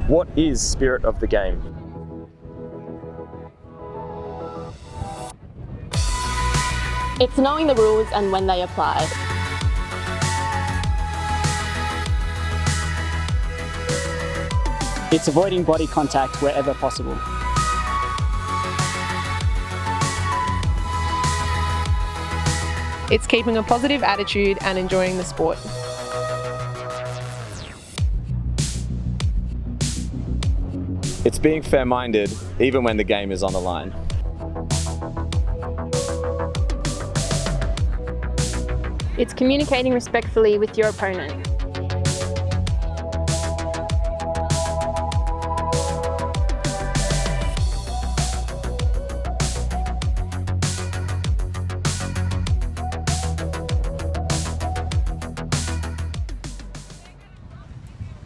What is spirit of the game? It's knowing the rules and when they apply. It's avoiding body contact wherever possible. It's keeping a positive attitude and enjoying the sport. It's being fair-minded even when the game is on the line. It's communicating respectfully with your opponent.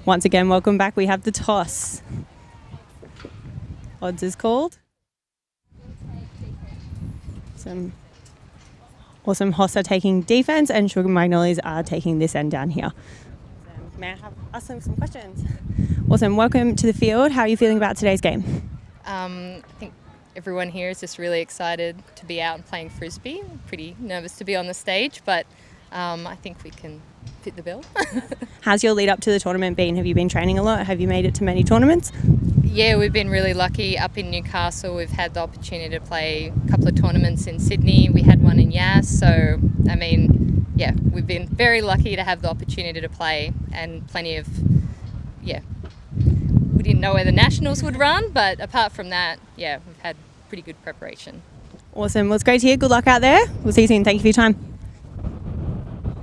Once again, welcome back. We have the toss. Odds is called. Awesome. Hoss are taking defence and Sugar Magnolias are taking this end down here. May I ask them some questions? Awesome. Welcome to the field. How are you feeling about today's game? I think everyone here is just really excited to be out and playing frisbee. I'm pretty nervous to be on the stage, but I think we can fit the bill. How's your lead up to the tournament been? Have you been training a lot? Have you made it to many tournaments? Yeah, we've been really lucky up in Newcastle. We've had the opportunity to play a couple of tournaments in Sydney. We had one in Yass. So, I mean, yeah, we've been very lucky to have the opportunity to play and plenty of, we didn't know where the Nationals would run, but apart from that, yeah, we've had pretty good preparation. Awesome. Well, it's great to hear. Good luck out there. We'll see you soon. Thank you for your time.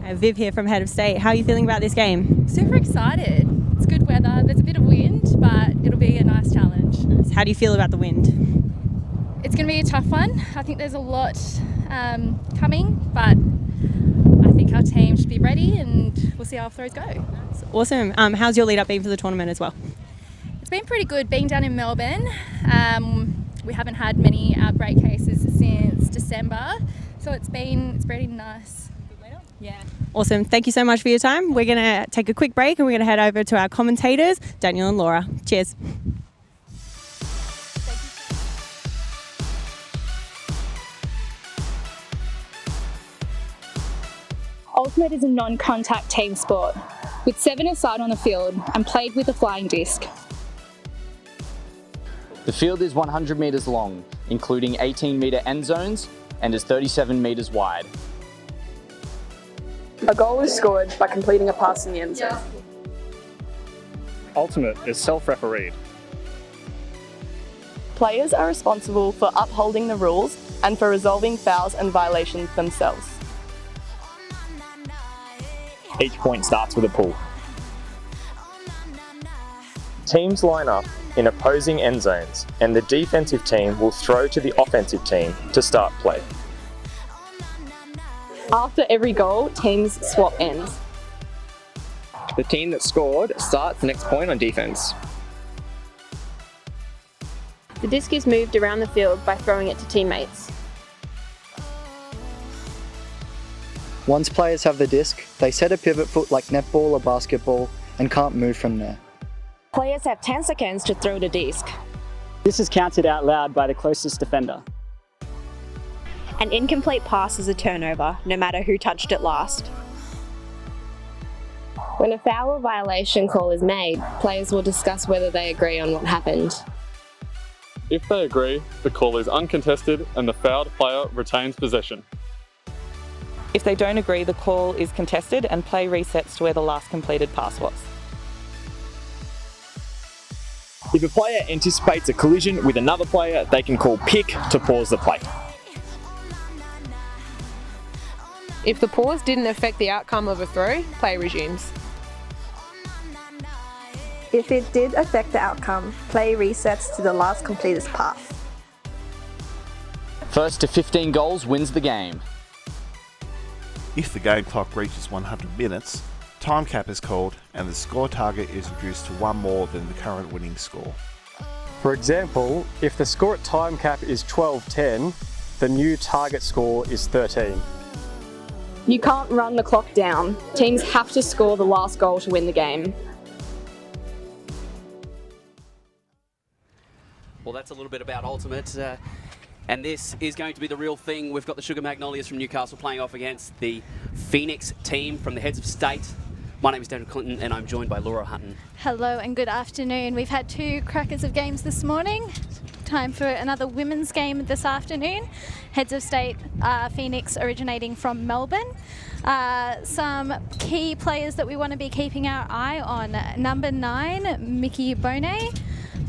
Viv here from Head of State. How are you feeling about this game? Super excited. It's good weather. There's a bit of wind, but it'll be a nice challenge. How do you feel about the wind? It's going to be a tough one. I think there's a lot coming, but I think our team should be ready and we'll see how our throws go. Awesome. How's your lead up been for the tournament as well? It's been pretty good being down in Melbourne. We haven't had many outbreak cases since December, so it's pretty nice. Yeah. Awesome. Thank you so much for your time. We're going to take a quick break and we're going to head over to our commentators, Daniel and Laura. Cheers. Ultimate is a non-contact team sport, with 7-a-side on the field and played with a flying disc. The field is 100 metres long, including 18-metre end zones, and is 37 metres wide. A goal is scored by completing a pass in the end zone. Ultimate is self-refereed. Players are responsible for upholding the rules and for resolving fouls and violations themselves. Each point starts with a pull. Teams line up in opposing end zones and the defensive team will throw to the offensive team to start play. After every goal, teams swap ends. The team that scored starts the next point on defense. The disc is moved around the field by throwing it to teammates. Once players have the disc, they set a pivot foot like netball or basketball and can't move from there. Players have 10 seconds to throw the disc. This is counted out loud by the closest defender. An incomplete pass is a turnover, no matter who touched it last. When a foul or violation call is made, players will discuss whether they agree on what happened. If they agree, the call is uncontested and the fouled player retains possession. If they don't agree, the call is contested and play resets to where the last completed pass was. If a player anticipates a collision with another player, they can call pick to pause the play. If the pause didn't affect the outcome of a throw, play resumes. If it did affect the outcome, play resets to the last completed pass. First to 15 goals wins the game. If the game clock reaches 100 minutes, time cap is called and the score target is reduced to one more than the current winning score. For example, if the score at time cap is 12-10, the new target score is 13. You can't run the clock down. Teams have to score the last goal to win the game. that's a little bit about Ultimate. And this is going to be the real thing. We've got the Sugar Magnolias from Newcastle playing off against the Phoenix team from the Heads of State. My name is David Clinton and I'm joined by Laura Hutton. Hello and good afternoon. We've had 2 crackers of games this morning. Time for another women's game this afternoon. Heads of State, Phoenix originating from Melbourne. Some key players that we want to be keeping our eye on. Number 9, Mickey Bonet.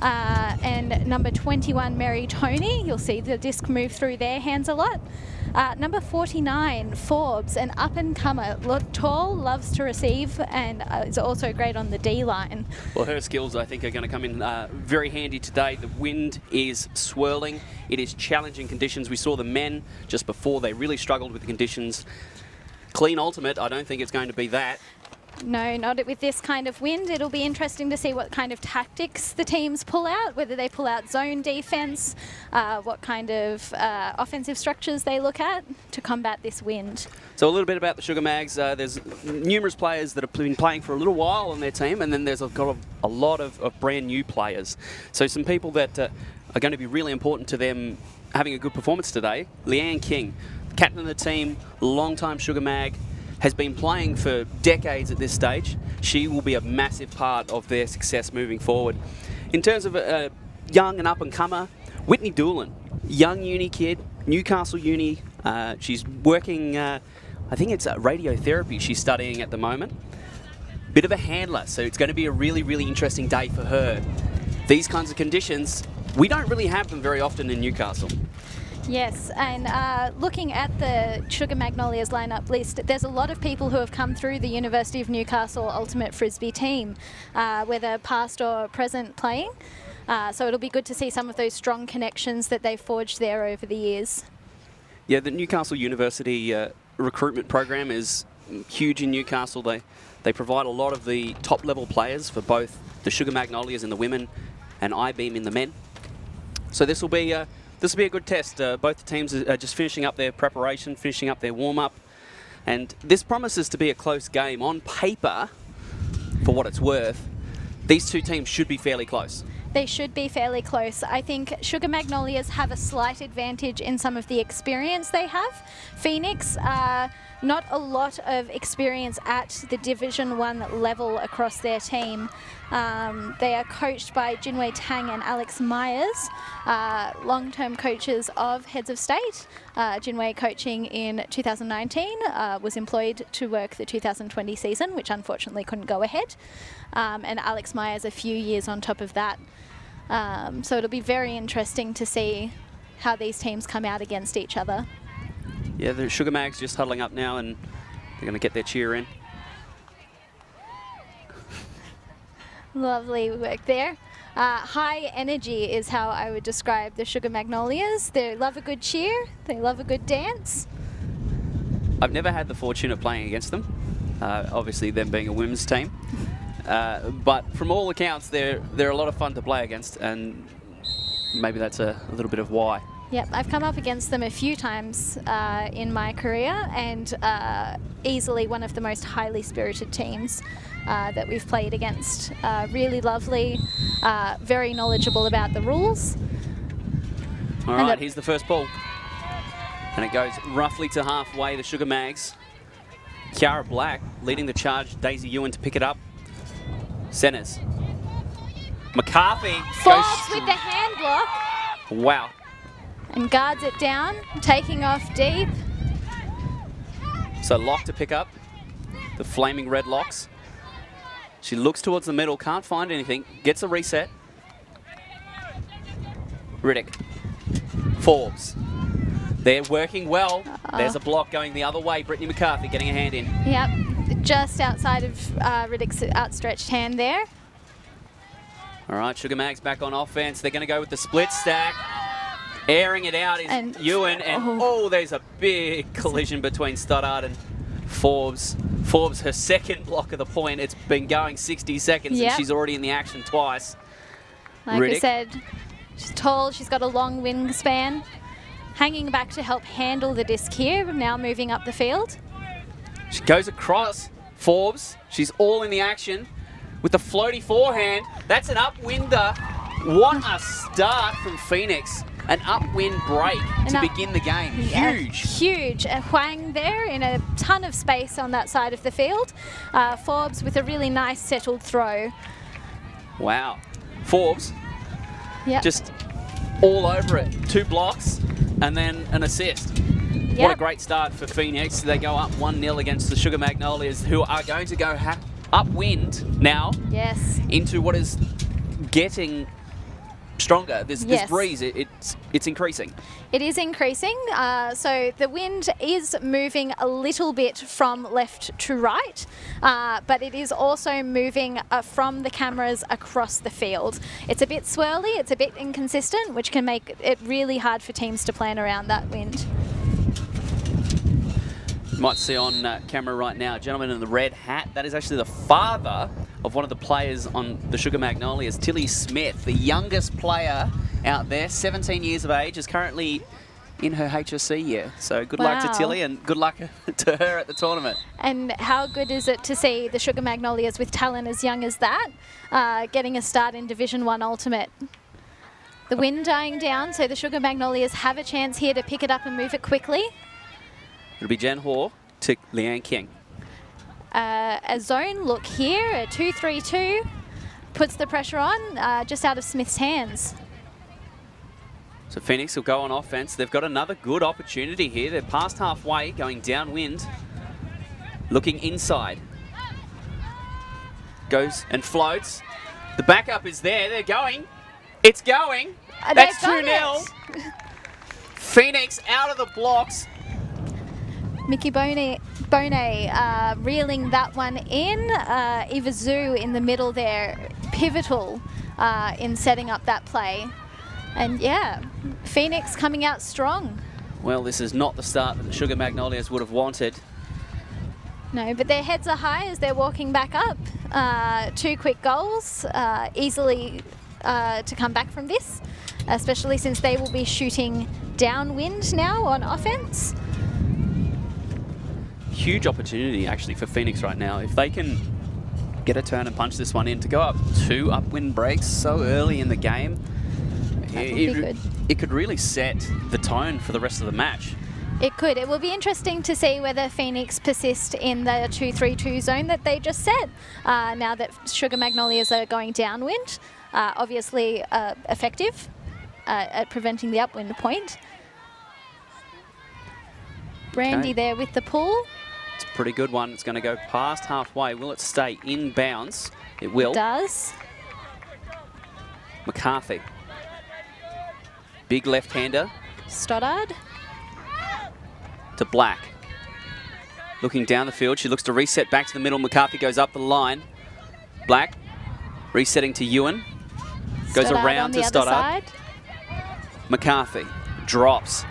And number 21, Mary Tony. You'll see the disc move through their hands a lot. Number 49, Forbes, an up-and-comer. Tall, loves to receive, and is also great on the D-line. Well, her skills, I think, are going to come in very handy today. The wind is swirling. It is challenging conditions. We saw the men just before. They really struggled with the conditions. Clean Ultimate, I don't think it's going to be that. No, not with this kind of wind. It'll be interesting to see what kind of tactics the teams pull out, whether they pull out zone defense, what kind of offensive structures they look at to combat this wind. So a little bit about the Sugar Mags. There's numerous players that have been playing for a little while on their team, and then there's got a lot of brand new players. So some people that are going to be really important to them having a good performance today. Leanne King, captain of the team, long-time Sugar Mag, has been playing for decades at this stage. She will be a massive part of their success moving forward. In terms of a young and up-and-comer, Whitney Doolan, young uni kid, Newcastle Uni. She's working, I think it's radiotherapy she's studying at the moment. Bit of a handler, so it's going to be a really, really interesting day for her. These kinds of conditions, we don't really have them very often in Newcastle. Yes, and looking at the Sugar Magnolias lineup list, there's a lot of people who have come through the University of Newcastle Ultimate Frisbee team, whether past or present playing. So it'll be good to see some of those strong connections that they've forged there over the years. Yeah, the Newcastle University recruitment program is huge in Newcastle. They provide a lot of the top-level players for both the Sugar Magnolias in the women and I-Beam in the men. So this will be a good test. Both the teams are just finishing up their preparation, finishing up their warm-up. And this promises to be a close game. On paper, for what it's worth, these two teams should be fairly close. They should be fairly close. I think Sugar Magnolias have a slight advantage in some of the experience they have. Phoenix, not a lot of experience at the Division 1 level across their team. They are coached by Jinwei Tang and Alex Myers, long-term coaches of Heads of State. Jinwei coaching in 2019, was employed to work the 2020 season, which unfortunately couldn't go ahead. And Alex Myers a few years on top of that. So it'll be very interesting to see how these teams come out against each other. Yeah, the Sugar Mags just huddling up now and they're going to get their cheer in. Lovely work there. High energy is how I would describe the Sugar Magnolias. They love a good cheer. They love a good dance. I've never had the fortune of playing against them, obviously them being a women's team. But from all accounts, they're a lot of fun to play against, and maybe that's a little bit of why. Yep, I've come up against them a few times in my career, and easily one of the most highly spirited teams that we've played against. Really lovely, very knowledgeable about the rules. All right, here's the first ball. And it goes roughly to halfway, the Sugar Mags. Kiara Black leading the charge, Daisy Ewan to pick it up. Centers. McCarthy Forbes with the hand block. Wow. And guards it down, taking off deep. So Lock to pick up, the flaming red locks. She looks towards the middle, can't find anything, gets a reset. Riddick. Forbes. They're working well. There's a block going the other way. Brittany McCarthy getting a hand in. Yep, just outside of Riddick's outstretched hand there. All right, Sugar Mags back on offense. They're going to go with the split stack. Airing it out is Ewan, and there's a big collision between Stoddard and Forbes. Forbes, her second block of the point. It's been going 60 seconds, and she's already in the action twice. Like Riddick. I said, she's tall, she's got a long wingspan. Hanging back to help handle the disc here, now moving up the field. She goes across. Forbes, she's all in the action with the floaty forehand. That's an upwinder. What a start from Phoenix. An upwind break to begin the game. Huge. Huge. Huang there in a ton of space on that side of the field. Forbes with a really nice settled throw. Wow. Forbes Yep. just all over it. 2 blocks and then an assist. Yep. What a great start for Phoenix. They go up 1-0 against the Sugar Magnolias, who are going to go upwind now. Yes. Into what is getting stronger. This Yes. breeze, it's increasing. It is increasing, so the wind is moving a little bit from left to right, but it is also moving from the cameras across the field. It's a bit swirly, it's a bit inconsistent, which can make it really hard for teams to plan around that wind. You might see on camera right now, a gentleman in the red hat. That is actually the father of one of the players on the Sugar Magnolias, Tilly Smith, the youngest player out there, 17 years of age, is currently in her HSC year. So good luck to Tilly and good luck to her at the tournament. And how good is it to see the Sugar Magnolias with talent as young as that, getting a start in Division 1 Ultimate. The wind dying down, so the Sugar Magnolias have a chance here to pick it up and move it quickly. It'll be Jen Hoare to Leanne King. A zone look here, a 2-3-2, puts the pressure on, just out of Smith's hands. So Phoenix will go on offense. They've got another good opportunity here. They're past halfway, going downwind, looking inside. Goes and floats. The backup is there. They're going. It's going. That's 2-0. Phoenix out of the blocks. Mickey Bonet reeling that one in. Eva Zhu in the middle there, pivotal in setting up that play. And yeah, Phoenix coming out strong. Well, this is not the start that the Sugar Magnolias would have wanted. No, but their heads are high as they're walking back up. 2 quick goals, easily to come back from this, especially since they will be shooting downwind now on offense. Huge opportunity actually for Phoenix right now. If they can get a turn and punch this one in, to go up 2 upwind breaks so early in the game, it could really set the tone for the rest of the match. It could. It will be interesting to see whether Phoenix persist in the 2-3-2 zone that they just set, now that Sugar Magnolias are going downwind. Obviously effective at preventing the upwind point. Brandy there with the pull. It's a pretty good one. It's going to go past halfway. Will it stay in bounds? It will. It does. McCarthy. Big left-hander. Stoddard. To Black. Looking down the field. She looks to reset back to the middle. McCarthy goes up the line. Black. Resetting to Ewan. Goes Stoddard around to Stoddard. McCarthy. Drops.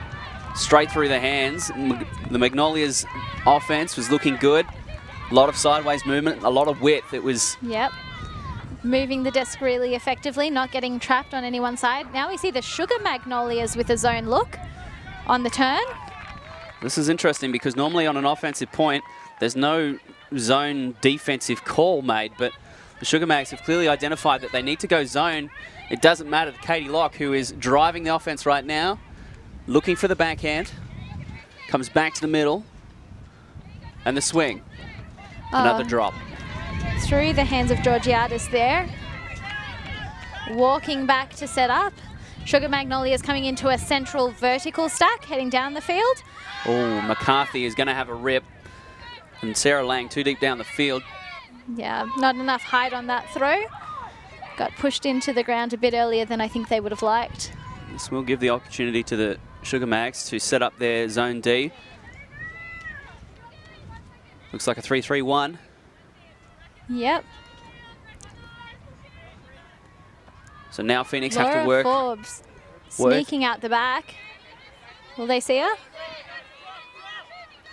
Straight through the hands. The Magnolias offense was looking good. A lot of sideways movement, a lot of width. It was... Yep. Moving the desk really effectively, not getting trapped on any one side. Now we see the Sugar Magnolias with a zone look on the turn. This is interesting because normally on an offensive point, there's no zone defensive call made, but the Sugar Mags have clearly identified that they need to go zone. It doesn't matter to Katie Locke, who is driving the offense right now. Looking for the backhand, comes back to the middle, and the swing. Another drop. Through the hands of Georgiadis there. Walking back to set up. Sugar Magnolias coming into a central vertical stack, heading down the field. Oh, McCarthy is going to have a rip. And Sarah Lang too deep down the field. Yeah, not enough height on that throw. Got pushed into the ground a bit earlier than I think they would have liked. This will give the opportunity to the Sugar Mags to set up their zone D. Looks like a 3-3-1. Yep. So now Phoenix Laura have to work. Forbes sneaking out the back. Will they see her?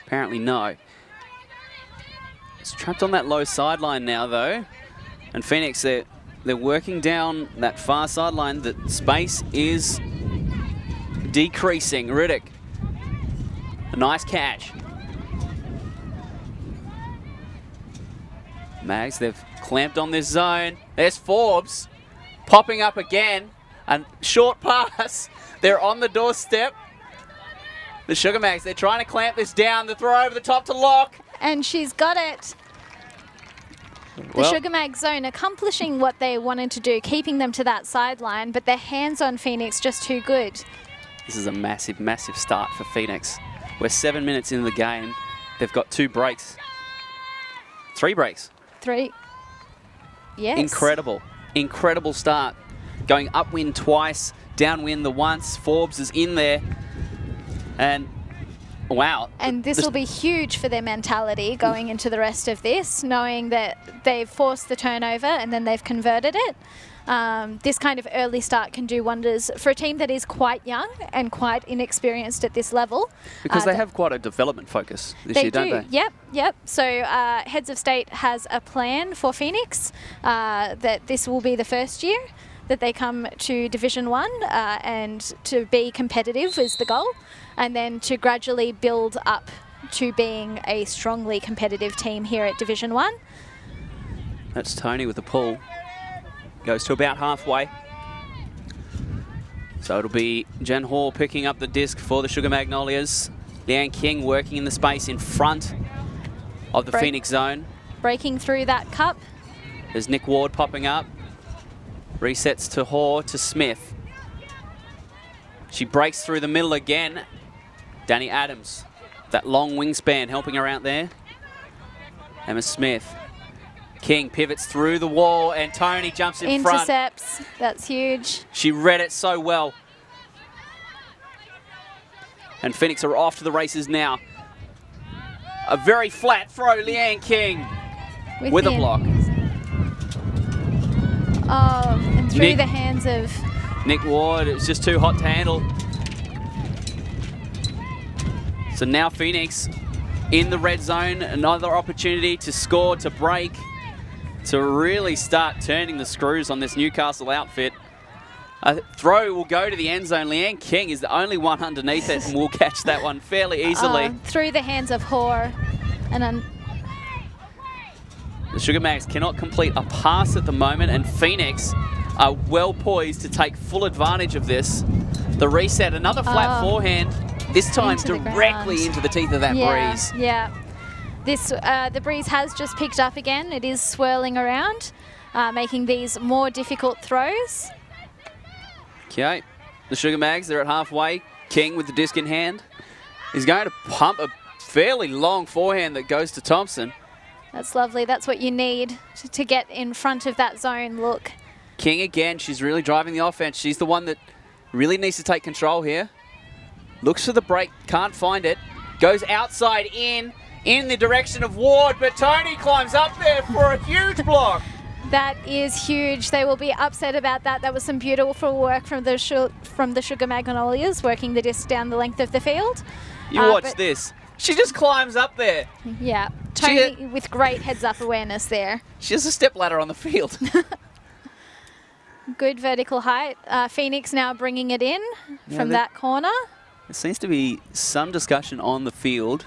Apparently no. It's trapped on that low sideline now though. And Phoenix, they're working down that far sideline. The space is decreasing. Riddick. A nice catch. Mags, they've clamped on this zone. There's Forbes. popping up again. A short pass. They're on the doorstep. The Sugar Mags, they're trying to clamp this down. The throw over the top to Lock. And she's got it. The Sugar Mag zone accomplishing what they wanted to do, keeping them to that sideline, but their hands on Phoenix just too good. This is a massive, massive start for Phoenix. We're 7 minutes into the game. They've got 2 breaks. 3 breaks. 3. Yes. Incredible. Incredible start. Going upwind twice, downwind the once. Forbes is in there. And wow. And this will be huge for their mentality going into the rest of this, knowing that they've forced the turnover and then they've converted it. This kind of early start can do wonders for a team that is quite young and quite inexperienced at this level. Because they have quite a development focus this year, don't they? Yep. So Heads of State has a plan for Phoenix that this will be the first year that they come to Division 1 and to be competitive is the goal, and then to gradually build up to being a strongly competitive team here at Division 1. That's Tony with the pull. Goes to about halfway. So it'll be Jen Hall picking up the disc for the Sugar Magnolias. Leanne King working in the space in front of the Phoenix zone. Breaking through that cup. There's Nick Ward popping up. Resets to Hoare to Smith. She breaks through the middle again. Danny Adams, that long wingspan helping her out there. Emma Smith. King pivots through the wall and Tony jumps in front. Intercepts, that's huge. She read it so well. And Phoenix are off to the races now. A very flat throw, Leanne King with a block. Oh, and through the hands of Nick Ward. It's just too hot to handle. So now Phoenix in the red zone. Another opportunity to score, to break, to really start turning the screws on this Newcastle outfit. A throw will go to the end zone. Leanne King is the only one underneath it and will catch that one fairly easily. Through the hands of Hoare. And the Sugar Mags cannot complete a pass at the moment, and Phoenix are well poised to take full advantage of this. The reset, another flat forehand, this time directly into the teeth of that breeze. Yeah. This the breeze has just picked up again. It is swirling around, making these more difficult throws. Okay, the Sugar Mags, they're at halfway. King with the disc in hand is going to pump a fairly long forehand that goes to Thompson. That's lovely. That's what you need to get in front of that zone look. King again, she's really driving the offense. She's the one that really needs to take control here. Looks for the break, can't find it. Goes outside in the direction of Ward, but Tony climbs up there for a huge block. That is huge. They will be upset about that. That was some beautiful work from the Sugar Magnolias, working the disc down the length of the field. You watch this. She just climbs up there. Yeah, Tony with great heads-up awareness there. She has a step ladder on the field. Good vertical height. Phoenix now bringing it in from that corner. There seems to be some discussion on the field.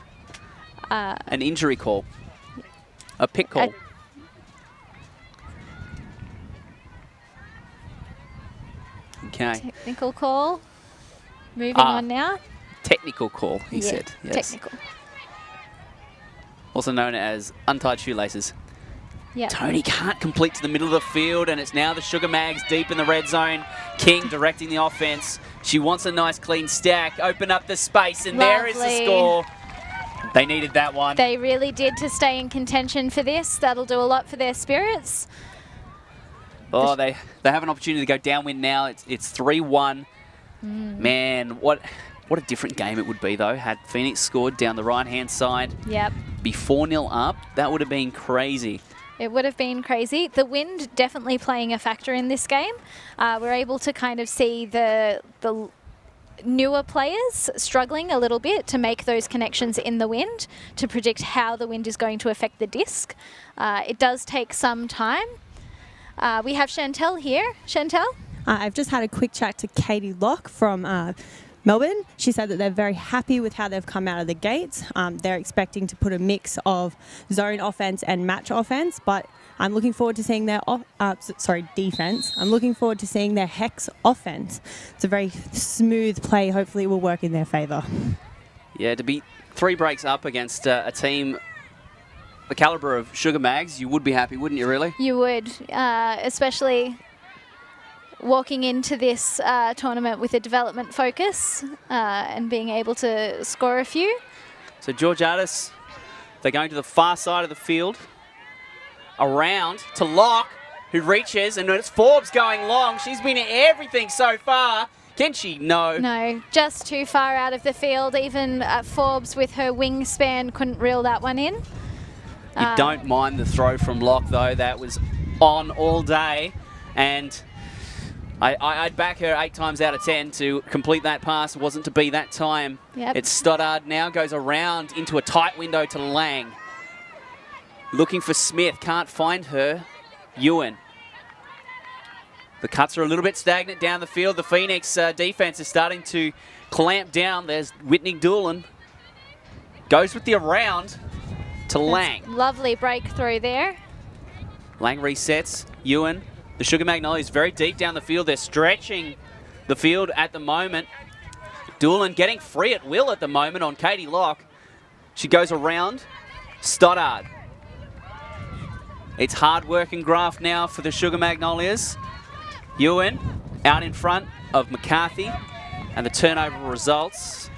An injury call. A pick call. Okay. Technical call. Moving on now. Technical call, he said. Yes. Technical. Also known as untied shoelaces. Yeah. Tony can't complete to the middle of the field, and it's now the Sugar Mags deep in the red zone. King directing the offense. She wants a nice clean stack. Open up the space, and there is the score. They needed that one. They really did to stay in contention for this. That'll do a lot for their spirits. Oh, they have an opportunity to go downwind now. It's 3-1. Man, what a different game it would be, though, had Phoenix scored down the right-hand side. Yep. Be 4-0 up. That would have been crazy. It would have been crazy. The wind definitely playing a factor in this game. We're able to kind of see the newer players struggling a little bit to make those connections in the wind, to predict how the wind is going to affect the disc. It does take some time. We have Chantel here. Chantel? I've just had a quick chat to Katie Locke from Melbourne. She said that they're very happy with how they've come out of the gates. They're expecting to put a mix of zone offense and match offense, but I'm looking forward to seeing their defense. I'm looking forward to seeing their hex offense. It's a very smooth play. Hopefully it will work in their favour. Yeah, to be 3 breaks up against a team the calibre of Sugar Mags, you would be happy, wouldn't you, really? You would, especially walking into this tournament with a development focus and being able to score a few. So Georgiades, they're going to the far side of the field. Around to Locke, who reaches, and it's Forbes going long. She's been at everything so far. Can she? No. No, just too far out of the field. Even Forbes with her wingspan couldn't reel that one in. You don't mind the throw from Locke, though. That was on all day. And I'd back her 8 times out of 10 to complete that pass. It wasn't to be that time. Yep. It's Stoddard now goes around into a tight window to Lang. Looking for Smith, can't find her. Ewan. The cuts are a little bit stagnant down the field. The Phoenix defense is starting to clamp down. There's Whitney Doolan. Goes with the around to Lang. Lovely breakthrough there. Lang resets. Ewan. The Sugar Magnolias very deep down the field. They're stretching the field at the moment. Doolan getting free at will at the moment on Katie Locke. She goes around. Stoddard. It's hard work and graft now for the Sugar Magnolias. Ewan out in front of McCarthy, and the turnover results.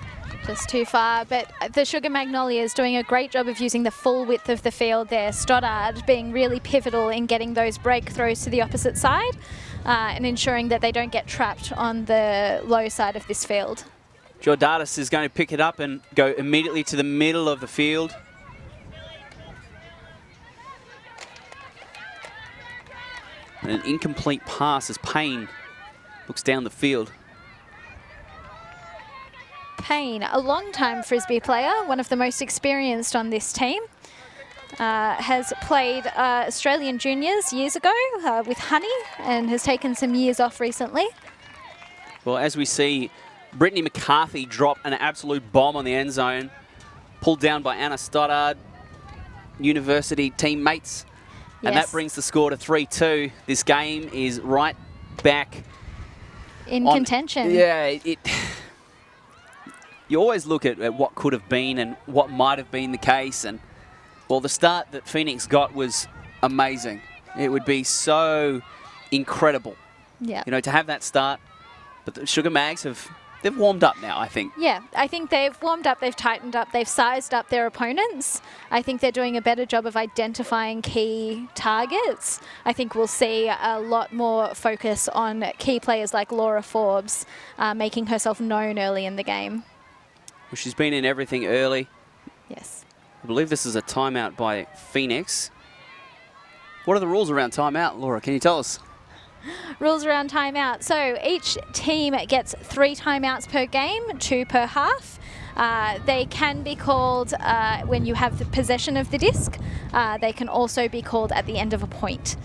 Just too far, but the Sugar Magnolias doing a great job of using the full width of the field there. Stoddard being really pivotal in getting those breakthroughs to the opposite side and ensuring that they don't get trapped on the low side of this field. Georgiades is going to pick it up and go immediately to the middle of the field. And an incomplete pass as Payne looks down the field. Payne, a long-time Frisbee player, one of the most experienced on this team, has played Australian juniors years ago with Honey and has taken some years off recently. Well, as we see, Brittany McCarthy drop an absolute bomb on the end zone, pulled down by Anna Stoddard, university teammates. And that brings the score to 3-2. This game is right back in contention. Yeah, you always look at what could have been and what might have been the case. And, well, the start that Phoenix got was amazing. It would be so incredible, yeah, you know, to have that start. But the Sugar Mags they've warmed up now, I think. Yeah, I think they've warmed up, they've tightened up, they've sized up their opponents. I think they're doing a better job of identifying key targets. I think we'll see a lot more focus on key players like Laura Forbes making herself known early in the game. Well, she's been in everything early. Yes. I believe this is a timeout by Phoenix. What are the rules around timeout, Laura? Can you tell us? Rules around timeout. So each team gets 3 timeouts per game, 2 per half. They can be called when you have the possession of the disc. They can also be called at the end of a point.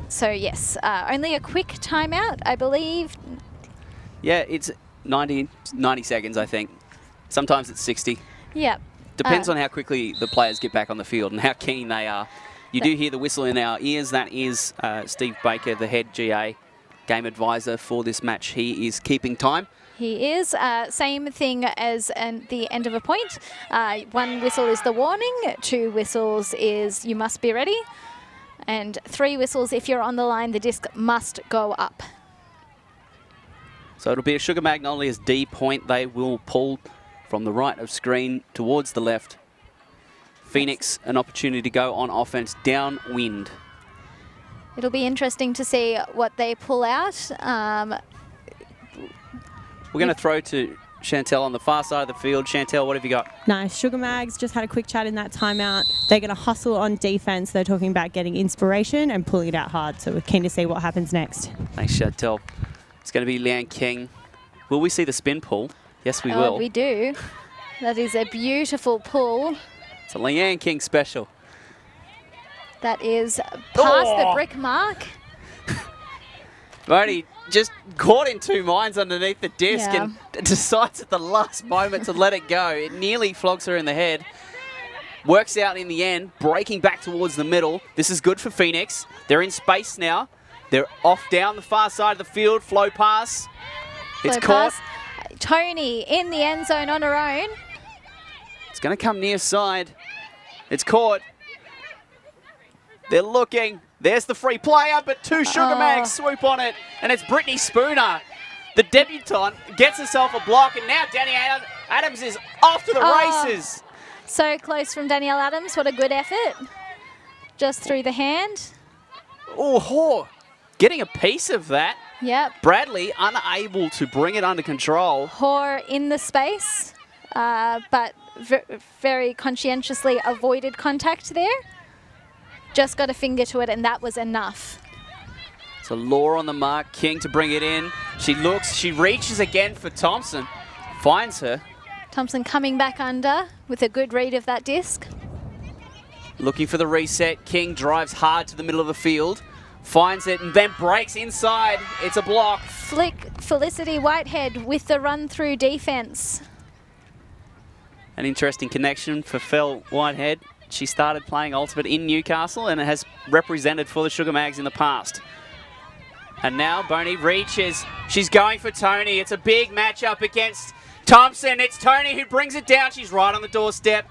So yes, only a quick timeout, I believe. Yeah, it's 90 seconds, I think. Sometimes it's 60. Yeah. Depends on how quickly the players get back on the field and how keen they are. You do hear the whistle in our ears. That is Steve Baker, the head GA game advisor for this match. He is keeping time. He is. Same thing as the end of a point. 1 whistle is the warning. 2 whistles is you must be ready. And 3 whistles, if you're on the line, the disc must go up. So it'll be a Sugar Magnolias D point. They will pull from the right of screen towards the left. Phoenix, an opportunity to go on offense downwind. It'll be interesting to see what they pull out. We're going to throw to Chantel on the far side of the field. Chantel, what have you got? Nice. Sugar Mags just had a quick chat in that timeout. They're going to hustle on defense. They're talking about getting inspiration and pulling it out hard. So we're keen to see what happens next. Thanks, Chantel. It's going to be Leanne King. Will we see the spin pull? Yes, we will. We do. That is a beautiful pull. It's a Leanne King special. That is past the brick mark. We've already just caught in two minds underneath the disc and decides at the last moment to let it go. It nearly flogs her in the head. Works out in the end, breaking back towards the middle. This is good for Phoenix. They're in space now. They're off down the far side of the field. Flow pass. It's caught. Tony in the end zone on her own. It's going to come near side. It's caught. They're looking. There's the free player, but two Sugar Mags swoop on it. And it's Brittany Spooner. The debutante gets herself a block, and now Danielle Adams is off to the races. So close from Danielle Adams. What a good effort. Just through the hand. Oh, getting a piece of that. Yep. Bradley unable to bring it under control. Hoare in the space, but very conscientiously avoided contact there. Just got a finger to it, and that was enough. So Law on the mark, King to bring it in. She looks, she reaches again for Thompson. Finds her. Thompson coming back under with a good read of that disc. Looking for the reset. King drives hard to the middle of the field. Finds it and then breaks inside. It's a block. Flick Felicity Whitehead with the run-through defense. An interesting connection for Fel Whitehead. She started playing Ultimate in Newcastle and has represented for the Sugar Mags in the past. And now Boney reaches. She's going for Tony. It's a big matchup against Thompson. It's Tony who brings it down. She's right on the doorstep.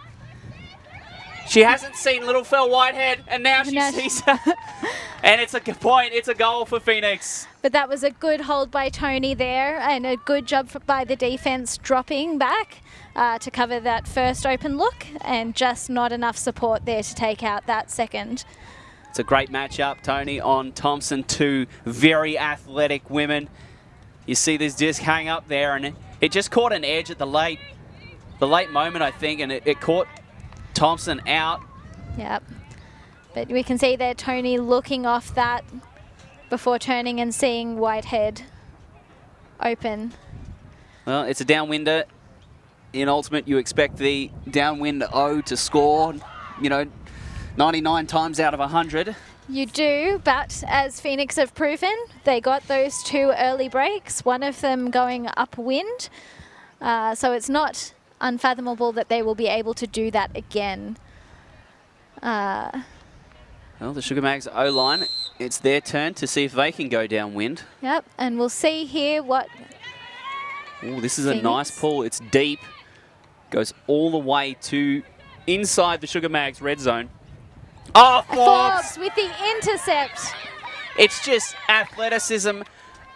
She hasn't seen little Fel Whitehead, and now she sees her. And it's a good point. It's a goal for Phoenix. But that was a good hold by Tony there, and a good job by the defense dropping back to cover that first open look, and just not enough support there to take out that second. It's a great matchup, Tony on Thompson, two very athletic women. You see this disc hang up there, and it just caught an edge at the late moment, I think, and it caught Thompson out. Yep. But we can see there Tony looking off that before turning and seeing Whitehead open. Well, it's a downwinder. In Ultimate, you expect the downwind O to score, 99 times out of 100. You do, but as Phoenix have proven, they got those two early breaks, one of them going upwind. So it's not unfathomable that they will be able to do that again. Well, the Sugar Mags O-line, it's their turn to see if they can go downwind. Yep, and we'll see here what... Oh, this is a nice pull. It's deep. Goes all the way to inside the Sugar Mags red zone. Oh, Forbes with the intercept. It's just athleticism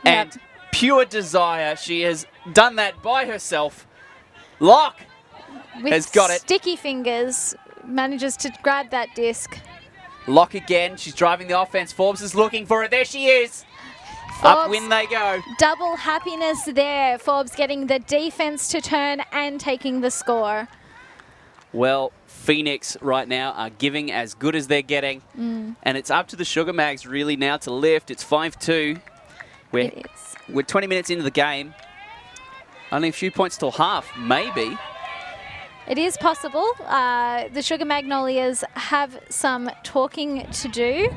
and pure desire. She has done that by herself. Locke has got it. Sticky fingers, manages to grab that disc. Locke again. She's driving the offense. Forbes is looking for it. There she is. Upwind they go. Double happiness there. Forbes getting the defense to turn and taking the score. Well, Phoenix right now are giving as good as they're getting. And it's up to the Sugar Mags really now to lift. It's 5-2. We're 20 minutes into the game. Only a few points till half, maybe. It is possible. The Sugar Magnolias have some talking to do.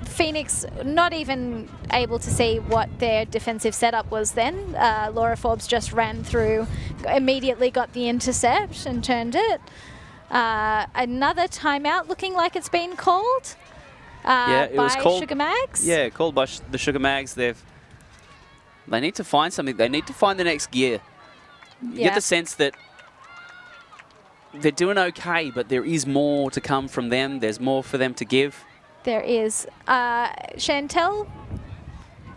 Phoenix not even able to see what their defensive setup was then. Laura Forbes just ran through, immediately got the intercept and turned it. Another timeout looking like it's been called it was called, Sugar Mags. Yeah, called by the Sugar Mags. They need to find something. They need to find the next gear. You get the sense that they're doing okay, but there is more to come from them. There's more for them to give. There is. Chantel,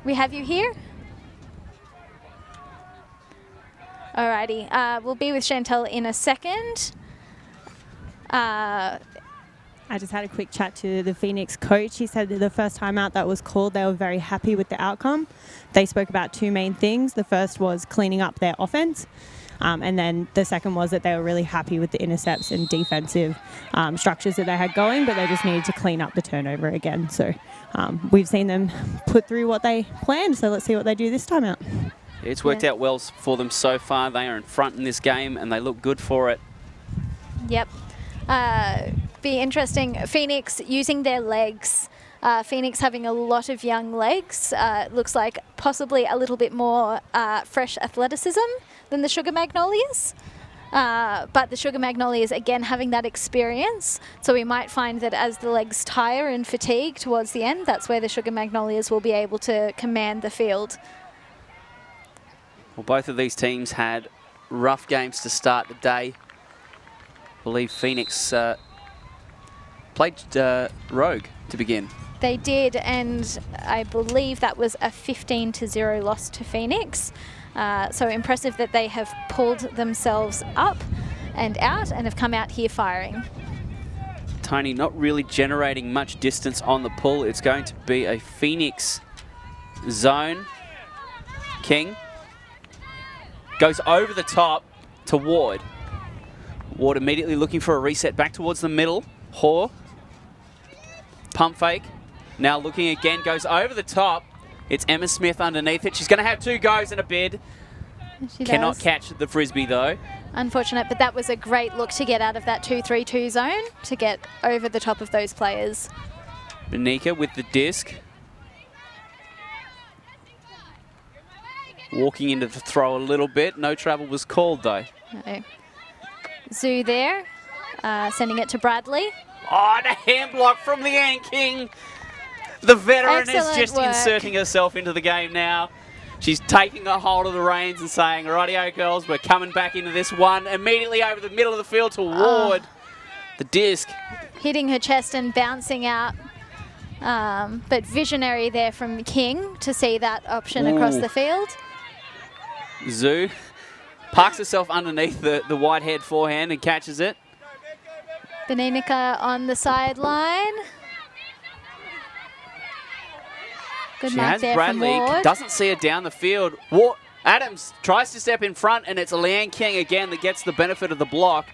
we have you here. Alrighty, we'll be with Chantel in a second. I just had a quick chat to the Phoenix coach. He said that the first time out that was called, they were very happy with the outcome. They spoke about two main things. The first was cleaning up their offense. And then the second was that they were really happy with the intercepts and defensive structures that they had going, but they just needed to clean up the turnover again. So we've seen them put through what they planned, so let's see what they do this time out. It's worked out well for them so far. They are in front in this game, and they look good for it. Yep. Be interesting. Phoenix using their legs. Phoenix having a lot of young legs. Looks like possibly a little bit more fresh athleticism than the Sugar Magnolias. But the Sugar Magnolias, again, having that experience. So we might find that as the legs tire and fatigue towards the end, that's where the Sugar Magnolias will be able to command the field. Well, both of these teams had rough games to start the day. I believe Phoenix played Rogue to begin. They did, and I believe that was a 15-0 loss to Phoenix. So impressive that they have pulled themselves up and out and have come out here firing. Tony not really generating much distance on the pull. It's going to be a Phoenix zone. King goes over the top to Ward. Ward immediately looking for a reset back towards the middle. Hoare. Pump fake. Now looking again, goes over the top. It's Emma Smith underneath it. She's going to have 2 goes and a bid. She Cannot does. catch the Frisbee though. Unfortunate, but that was a great look to get out of that 2-3-2 zone to get over the top of those players. Benika with the disc. Walking into the throw a little bit. No travel was called though. No. Zoo there, sending it to Bradley. Oh, and a hand block from Leanne King. The veteran Excellent is just work. inserting herself into the game now. She's taking a hold of the reins and saying, rightio girls, we're coming back into this one. Immediately over the middle of the field to Ward. The disc. Hitting her chest and bouncing out. But visionary there from King to see that option across the field. Zoo parks herself underneath the wide head forehand and catches it. Benica on the sideline. Good She mark has there Bradley, from Ward. doesn't see her down the field. Adams tries to step in front, and it's Leanne King again that gets the benefit of the block.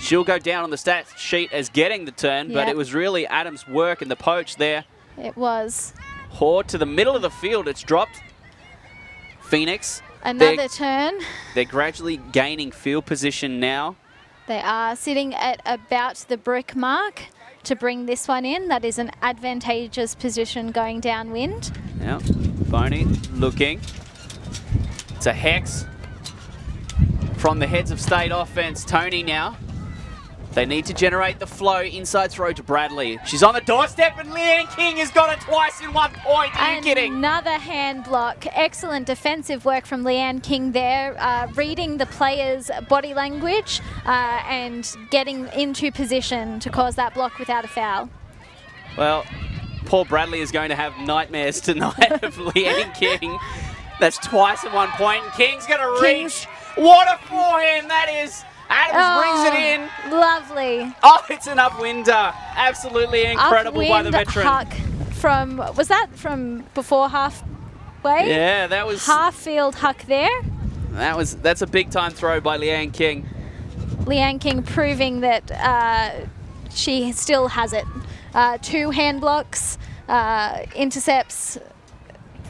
She'll go down on the stats sheet as getting the turn, but Yep. it was really Adams' work and the poach there. It was. Hoare to the middle of the field, it's dropped. Phoenix. Another turn. They're gradually gaining field position now. They are sitting at about the brick mark to bring this one in. That is an advantageous position going downwind. Now, Boney looking. It's a hex from the heads of state offense. Tony now. They need to generate the flow. Inside throw to Bradley. She's on the doorstep, and Leanne King has got it twice in 1 point. Are you kidding? Another hand block. Excellent defensive work from Leanne King there, reading the player's body language and getting into position to cause that block without a foul. Well, poor Bradley is going to have nightmares tonight of Leanne King. That's twice in 1 point. And King's going to reach. What a forehand that is. Adams brings it in. Lovely. Oh, it's an upwinder. Absolutely incredible by the veteran. Huck from, was that from before halfway? Yeah, that was half field huck there. That's a big time throw by Leanne King. Leanne King proving that she still has it. 2 hand blocks, intercepts,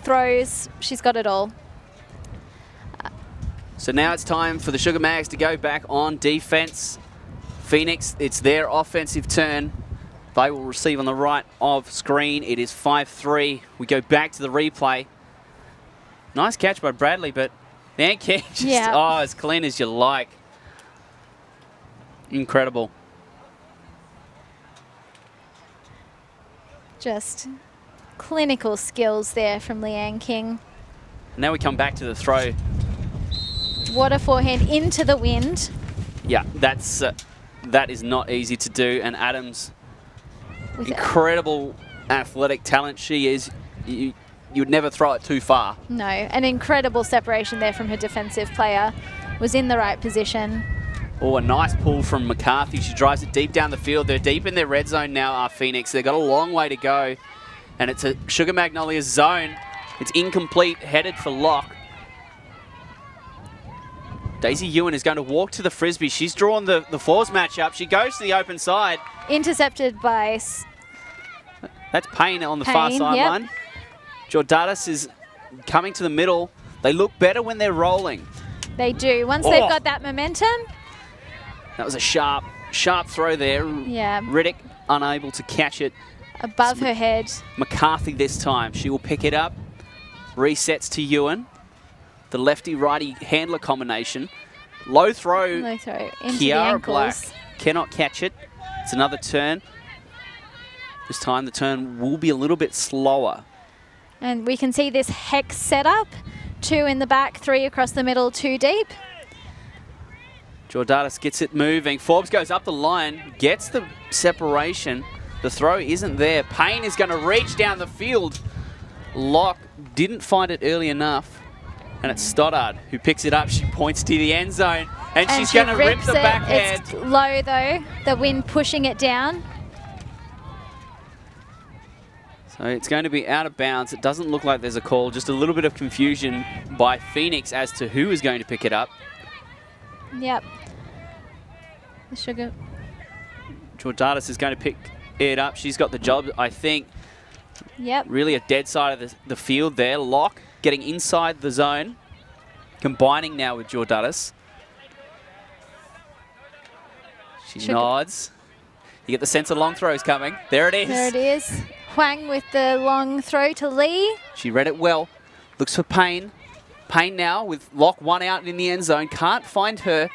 throws. She's got it all. So now it's time for the Sugar Mags to go back on defense. Phoenix, it's their offensive turn. They will receive on the right of screen. It is 5-3. We go back to the replay. Nice catch by Bradley, but Leanne King just, as clean as you like. Incredible. Just clinical skills there from Leanne King. Now we come back to the throw. What a forehand into the wind. Yeah, that is not easy to do. And Adams, incredible athletic talent she is. You would never throw it too far. No, an incredible separation there from her defensive player. Was in the right position. Oh, a nice pull from McCarthy. She drives it deep down the field. They're deep in their red zone now, Phoenix. They've got a long way to go. And it's a Sugar Magnolias zone. It's incomplete, headed for lock. Daisy Ewan is going to walk to the Frisbee. She's drawn the fours matchup. She goes to the open side. Intercepted by... That's Payne on the far sideline. Yep. Jordatis is coming to the middle. They look better when they're rolling. They do. Once they've got that momentum. That was a sharp throw there. Yeah. Riddick unable to catch it. Above her head. McCarthy this time. She will pick it up. Resets to Ewan. The lefty-righty handler combination. Low throw. Low throw into the Kiara ankles. Black cannot catch it. It's another turn. This time the turn will be a little bit slower. And we can see this hex setup. 2 in the back, 3 across the middle, 2 deep. Jordanis gets it moving. Forbes goes up the line, gets the separation. The throw isn't there. Payne is going to reach down the field. Locke didn't find it early enough. And it's Stoddard who picks it up. She points to the end zone. And she's going to rip the backhand. It's low though. The wind pushing it down. So it's going to be out of bounds. It doesn't look like there's a call. Just a little bit of confusion by Phoenix as to who is going to pick it up. Yep. The Sugar. Jordanis is going to pick it up. She's got the job, I think. Yep. Really a dead side of the field there. Locke getting inside the zone. Combining now with Jordanis. She nods. You get the sense of long throws coming. There it is. There it is. Huang with the long throw to Lee. She read it well. Looks for Payne. Payne now with Locke 1 out in the end zone. Can't find her.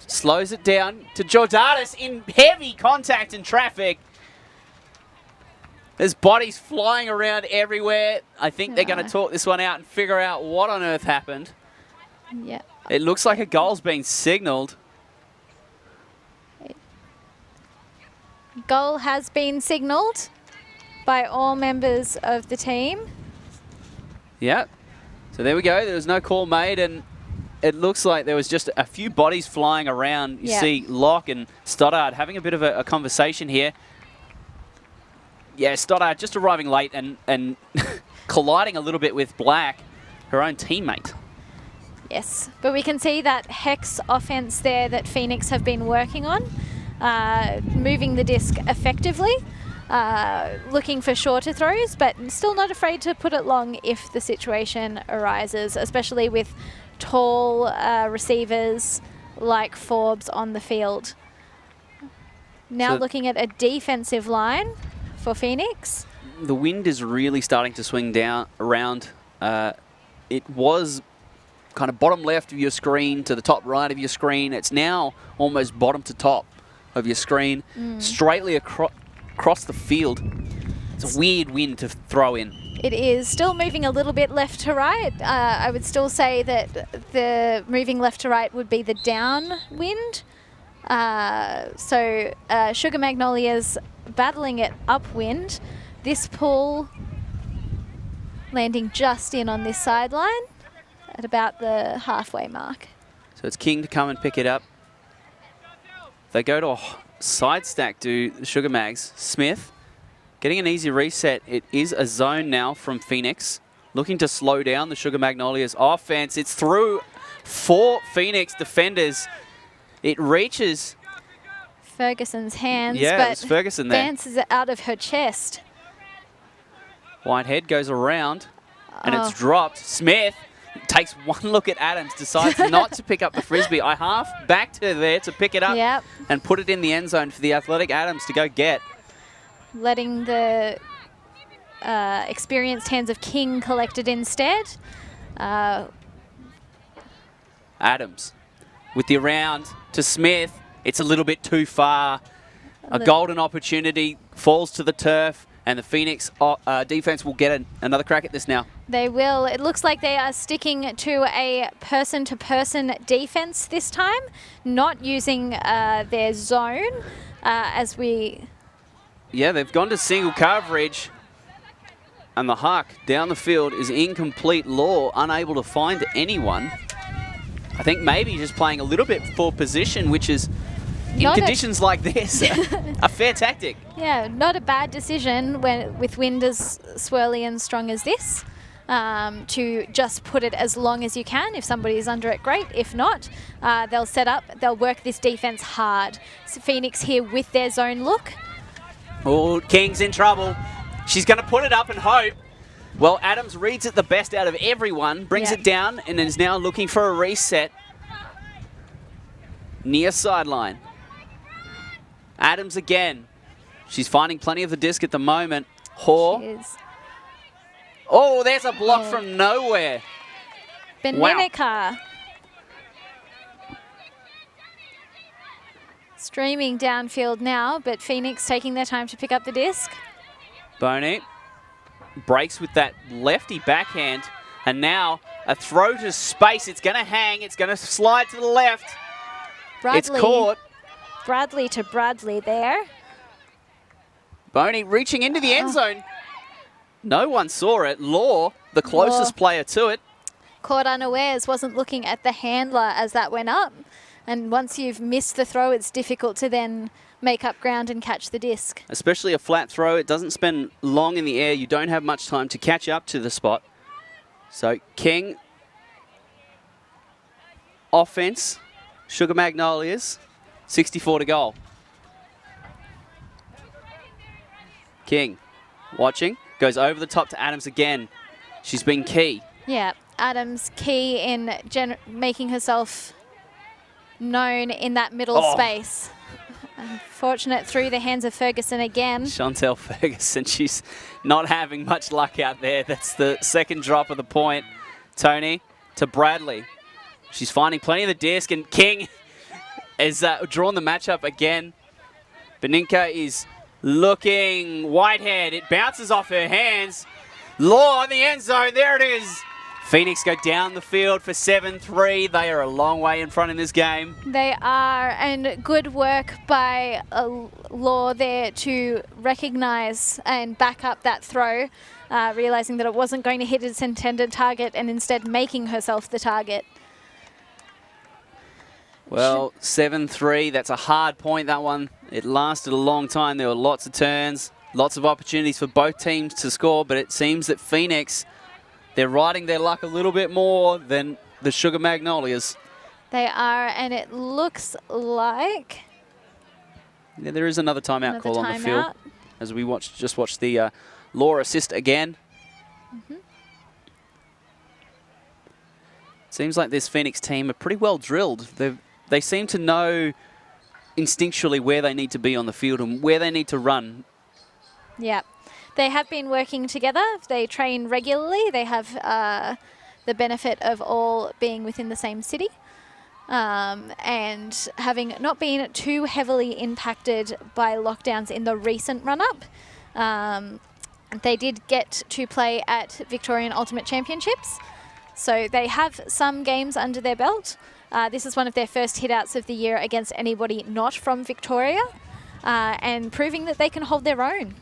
Slows it down to Jordanis in heavy contact and traffic. There's bodies flying around everywhere. I think they're going to talk this one out and figure out what on earth happened. Yeah. It looks like a goal's been signalled. Goal has been signalled by all members of the team. Yeah. So there we go. There was no call made, and it looks like there was just a few bodies flying around. You see Locke and Stoddard having a bit of a conversation here. Yeah, Stoddard just arriving late and colliding a little bit with Black, her own teammate. Yes, but we can see that hex offense there that Phoenix have been working on, moving the disc effectively, looking for shorter throws, but still not afraid to put it long if the situation arises, especially with tall receivers like Forbes on the field. Now looking at a defensive line for Phoenix. The wind is really starting to swing down around. It was kind of bottom left of your screen to the top right of your screen. It's now almost bottom to top of your screen, straightly across the field. It's a weird wind to throw in. It is still moving a little bit left to right. I would still say that the moving left to right would be the downwind. So Sugar Magnolias battling it upwind. This pull landing just in on this sideline at about the halfway mark. So it's King to come and pick it up. They go to a side stack to the Sugar Mags. Smith getting an easy reset. It is a zone now from Phoenix. Looking to slow down the Sugar Magnolias offense. It's through 4 Phoenix defenders. It reaches Ferguson's hands, but it's Ferguson there. Dances it out of her chest. Whitehead goes around and it's dropped. Smith takes one look at Adams, decides not to pick up the Frisbee. I half backed her there to pick it up and put it in the end zone for the athletic Adams to go get. Letting the experienced hands of King collect it instead. Adams with the around to Smith. It's a little bit too far. A golden opportunity falls to the turf, and the Phoenix defense will get another crack at this now. They will. It looks like they are sticking to a person-to-person defense this time, not using their zone as we... Yeah, they've gone to single coverage, and the Huck down the field is incomplete law, unable to find anyone. I think maybe just playing a little bit for position, which is, in conditions like this, a fair tactic. Yeah, not a bad decision with wind as swirly and strong as this, to just put it as long as you can. If somebody's under it, great. If not, they'll set up, they'll work this defense hard. So Phoenix here with their zone look. Oh, King's in trouble. She's going to put it up and hope. Well, Adams reads it the best out of everyone, brings it down, and is now looking for a reset. Near sideline. Adams again. She's finding plenty of the disc at the moment. Hoare. She is. Oh, there's a block from nowhere. Benenica. Wow. Streaming downfield now, but Phoenix taking their time to pick up the disc. Boney breaks with that lefty backhand, and now a throw to space. It's going to hang. It's going to slide to the left. Bradley. It's caught. Bradley to Bradley there. Boney reaching into the end zone. No one saw it. Law, the closest player to it. Caught unawares, wasn't looking at the handler as that went up. And once you've missed the throw, it's difficult to then make up ground and catch the disc. Especially a flat throw. It doesn't spend long in the air. You don't have much time to catch up to the spot. So King, offense, Sugar Magnolias, 64 to goal. King, watching, goes over the top to Adams again. She's been key. Yeah, Adams key in making herself known in that middle space. Unfortunate through the hands of Ferguson again. Chantel Ferguson, she's not having much luck out there. That's the second drop of the point. Tony to Bradley. She's finding plenty of the disc, and King has drawn the matchup again. Beninka is looking Whitehead. It bounces off her hands. Law in the end zone. There it is. Phoenix go down the field for 7-3. They are a long way in front in this game. They are, and good work by Law there to recognise and back up that throw, realising that it wasn't going to hit its intended target and instead making herself the target. Well, 7-3, that's a hard point, that one. It lasted a long time. There were lots of turns, lots of opportunities for both teams to score, but it seems that Phoenix, they're riding their luck a little bit more than the Sugar Magnolias. They are, and it looks like... Yeah, there is another timeout call on the field as we just watched the Law assist again. Seems like this Phoenix team are pretty well drilled. They seem to know instinctually where they need to be on the field and where they need to run. Yeah. They have been working together. They train regularly. They have the benefit of all being within the same city and having not been too heavily impacted by lockdowns in the recent run-up. They did get to play at Victorian Ultimate Championships, so they have some games under their belt. This is one of their first hit-outs of the year against anybody not from Victoria and proving that they can hold their own.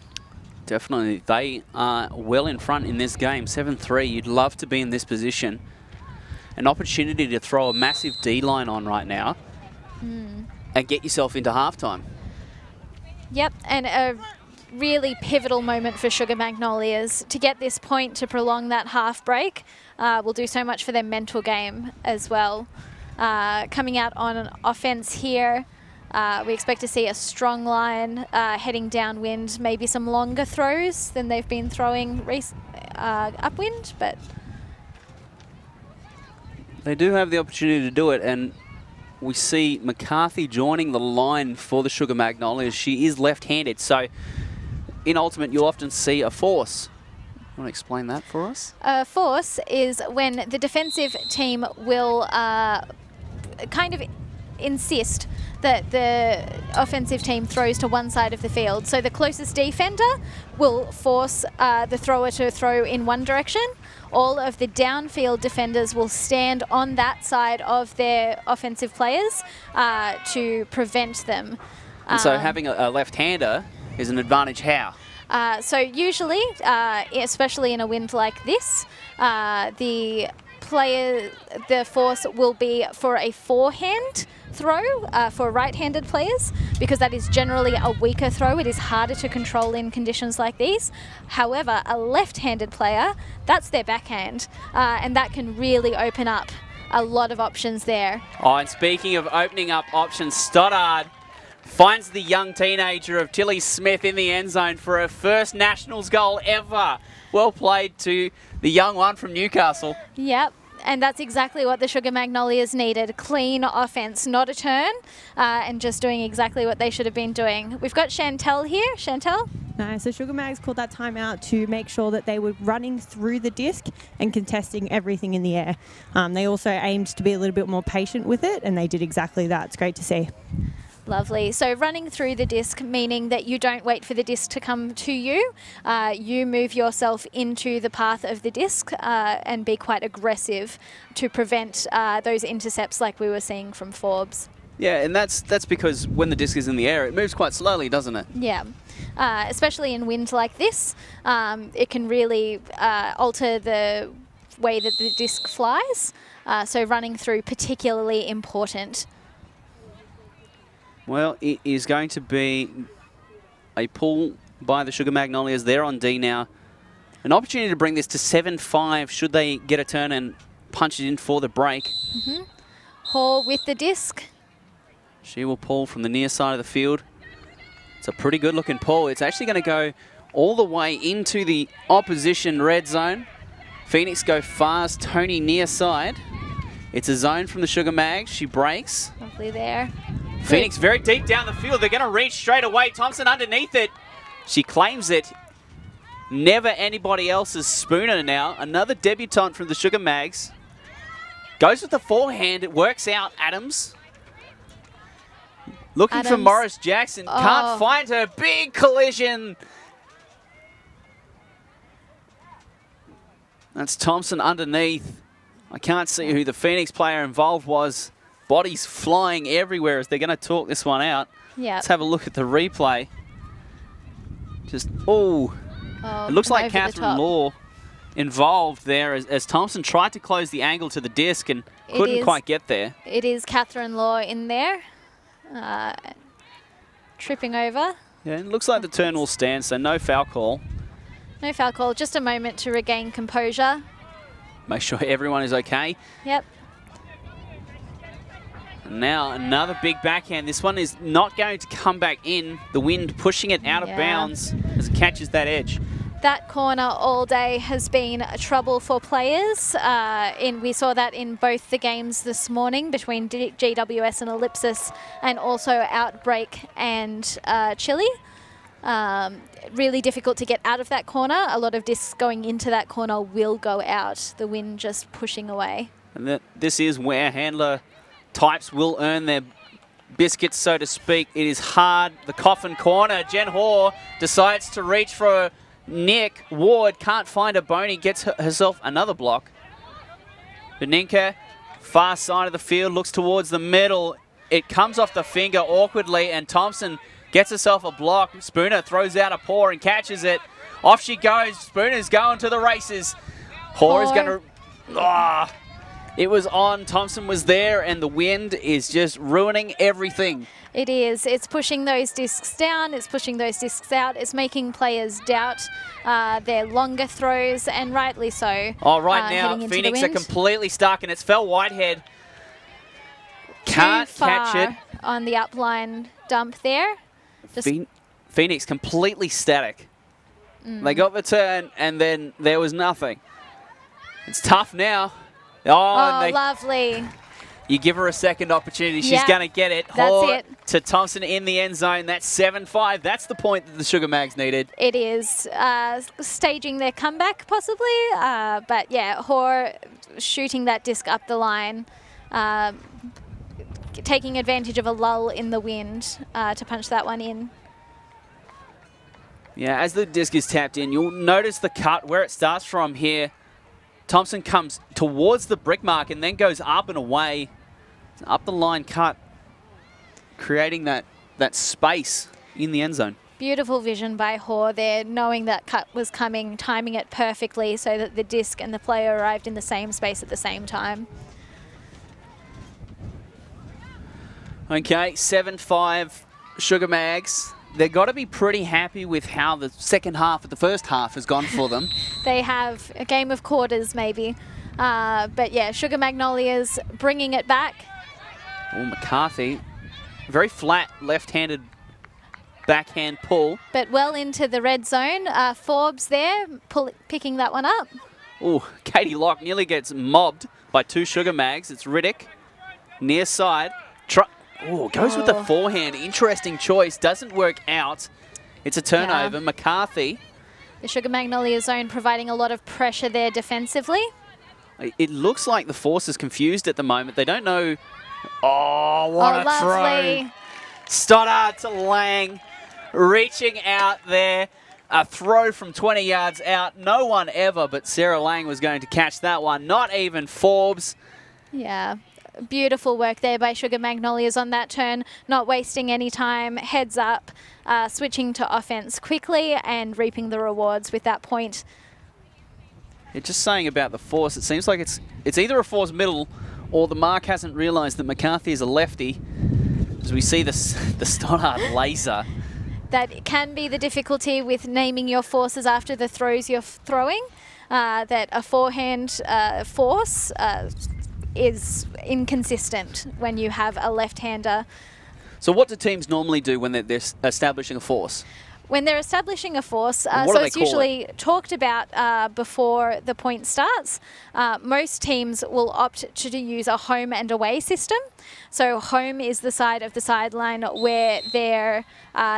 Definitely. They are well in front in this game. 7-3. You'd love to be in this position. An opportunity to throw a massive D-line on right now and get yourself into halftime. Yep, and a really pivotal moment for Sugar Magnolias. To get this point, to prolong that half break, will do so much for their mental game as well. Coming out on an offense here, we expect to see a strong line heading downwind, maybe some longer throws than they've been throwing upwind, but... They do have the opportunity to do it, and we see McCarthy joining the line for the Sugar Magnolias. She is left-handed, so in Ultimate you'll often see a force. You want to explain that for us? A force is when the defensive team will kind of insist that the offensive team throws to one side of the field. So the closest defender will force the thrower to throw in one direction. All of the downfield defenders will stand on that side of their offensive players to prevent them. And so having a left-hander is an advantage how? So usually, especially in a wind like this, the force will be for a forehand throw for right-handed players, because that is generally a weaker throw. It is harder to control in conditions like these. However, a left-handed player, that's their backhand, and that can really open up a lot of options there. Oh, and speaking of opening up options, Stoddard finds the young teenager of Tilly Smith in the end zone for her first Nationals goal ever. Well played to the young one from Newcastle. Yep. And that's exactly what the Sugar Magnolias needed. Clean offense, not a turn, and just doing exactly what they should have been doing. We've got Chantel here. Chantel? Nice. So Sugar Mags called that timeout to make sure that they were running through the disc and contesting everything in the air. They also aimed to be a little bit more patient with it, and they did exactly that. It's great to see. Lovely. So running through the disc, meaning that you don't wait for the disc to come to you. You move yourself into the path of the disc and be quite aggressive to prevent those intercepts like we were seeing from Forbes. Yeah, and that's because when the disc is in the air, it moves quite slowly, doesn't it? Yeah. Especially in wind like this, it can really alter the way that the disc flies. So running through particularly important. Well, it is going to be a pull by the Sugar Magnolias. They're on D now. An opportunity to bring this to 7-5 should they get a turn and punch it in for the break. Hall with the disc. She will pull from the near side of the field. It's a pretty good looking pull. It's actually going to go all the way into the opposition red zone. Phoenix go fast. Tony near side. It's a zone from the Sugar Mags. She breaks. Lovely there. Phoenix very deep down the field. They're going to reach straight away. Thompson underneath it. She claims it. Never anybody else's Spooner now. Another debutant from the Sugar Mags. Goes with the forehand. It works out. Adams. Looking for Morris Jackson. Can't find her. Big collision. That's Thompson underneath. I can't see who the Phoenix player involved was. Bodies flying everywhere as they're going to talk this one out. Yeah. Let's have a look at the replay. Just, it looks like Catherine Law involved there as Thompson tried to close the angle to the disc and couldn't quite get there. It is Catherine Law in there, tripping over. Yeah, it looks like the turn will stand, so no foul call. No foul call, just a moment to regain composure. Make sure everyone is okay. Yep. Now another big backhand. This one is not going to come back in. The wind pushing it out of bounds as it catches that edge. That corner all day has been trouble for players. We saw that in both the games this morning between GWS and Ellipsis, and also Outbreak and Chile. Really difficult to get out of that corner. A lot of discs going into that corner will go out. The wind just pushing away. And this is where handler types will earn their biscuits, so to speak. It is hard. The coffin corner. Jen Hoare decides to reach for Nick. Ward can't find a bony. Gets herself another block. Beninka, far side of the field, looks towards the middle. It comes off the finger awkwardly, and Thompson gets herself a block. Spooner throws out a paw and catches it. Off she goes. Spooner's going to the races. Hoare is going to... It was on. Thompson was there, and the wind is just ruining everything. It is. It's pushing those discs down. It's pushing those discs out. It's making players doubt their longer throws, and rightly so. Oh, right now, Phoenix are completely stuck, and it's Fel Whitehead. Can't catch it. On the upline dump there. Phoenix completely static. They got the turn, and then there was nothing. It's tough now. Oh, lovely. You give her a second opportunity. She's going to get it. That's it. To Thompson in the end zone. That's 7-5. That's the point that the Sugar Mags needed. It is. Staging their comeback, possibly. But, yeah, Hoare shooting that disc up the line. Taking advantage of a lull in the wind to punch that one in. Yeah, as the disc is tapped in, you'll notice the cut where it starts from here. Thompson comes towards the brick mark and then goes up and away. Up the line cut, creating that space in the end zone. Beautiful vision by Hoare there, knowing that cut was coming, timing it perfectly so that the disc and the player arrived in the same space at the same time. Okay, 7-5 Sugar Mags. They've got to be pretty happy with how the second half of the first half has gone for them. They have a game of quarters, maybe. But, yeah, Sugar Magnolias bringing it back. Oh, McCarthy. Very flat left-handed backhand pull. But well into the red zone. Forbes there, picking that one up. Ooh, Katie Locke nearly gets mobbed by 2 Sugar Mags. It's Riddick, near side. Goes with the forehand. Interesting choice. Doesn't work out. It's a turnover. Yeah. McCarthy. The Sugar Magnolia zone providing a lot of pressure there defensively. It looks like the force is confused at the moment. They don't know. Oh, what a lovely throw. Stoddard to Lang. Reaching out there. A throw from 20 yards out. No one ever but Sarah Lang was going to catch that one. Not even Forbes. Yeah. Beautiful work there by Sugar Magnolias on that turn, not wasting any time, heads up, switching to offense quickly and reaping the rewards with that point. You're just saying about the force, it seems like it's either a force middle or the mark hasn't realised that McCarthy is a lefty, as we see the Stoddard laser. That can be the difficulty with naming your forces after the throws you're throwing, that a forehand force is inconsistent when you have a left-hander. So what do teams normally do when they're establishing a force? When they're establishing a force, What so do they it's call usually talked about before the point starts. Most teams will opt to use a home and away system. So home is the side of the sideline where their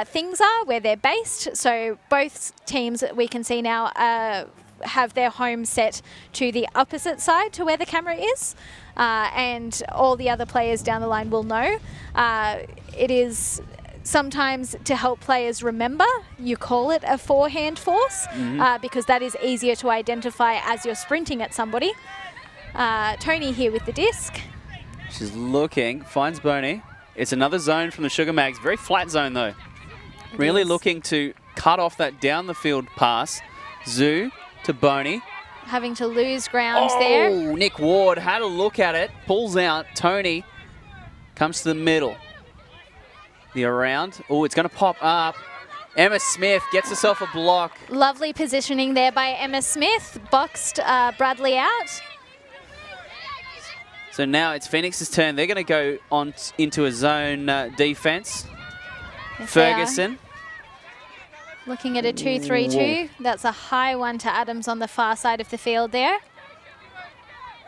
things are, where they're based. So both teams that we can see now have their home set to the opposite side to where the camera is. And all the other players down the line will know. It is sometimes to help players remember, you call it a forehand force because that is easier to identify as you're sprinting at somebody. Tony here with the disc. She's looking, finds Boney. It's another zone from the Sugar Mags. Very flat zone though. Really looking to cut off that down the field pass. Zoo to Boney. Having to lose ground there. Nick Ward had a look at it, pulls out. Tony comes to the middle. The around. Oh, it's going to pop up. Emma Smith gets herself a block. Lovely positioning there by Emma Smith. Boxed Bradley out. So now it's Phoenix's turn. They're going to go on into a zone defense. Yes, Ferguson. Looking at a 2-3-2. That's a high one to Adams on the far side of the field there.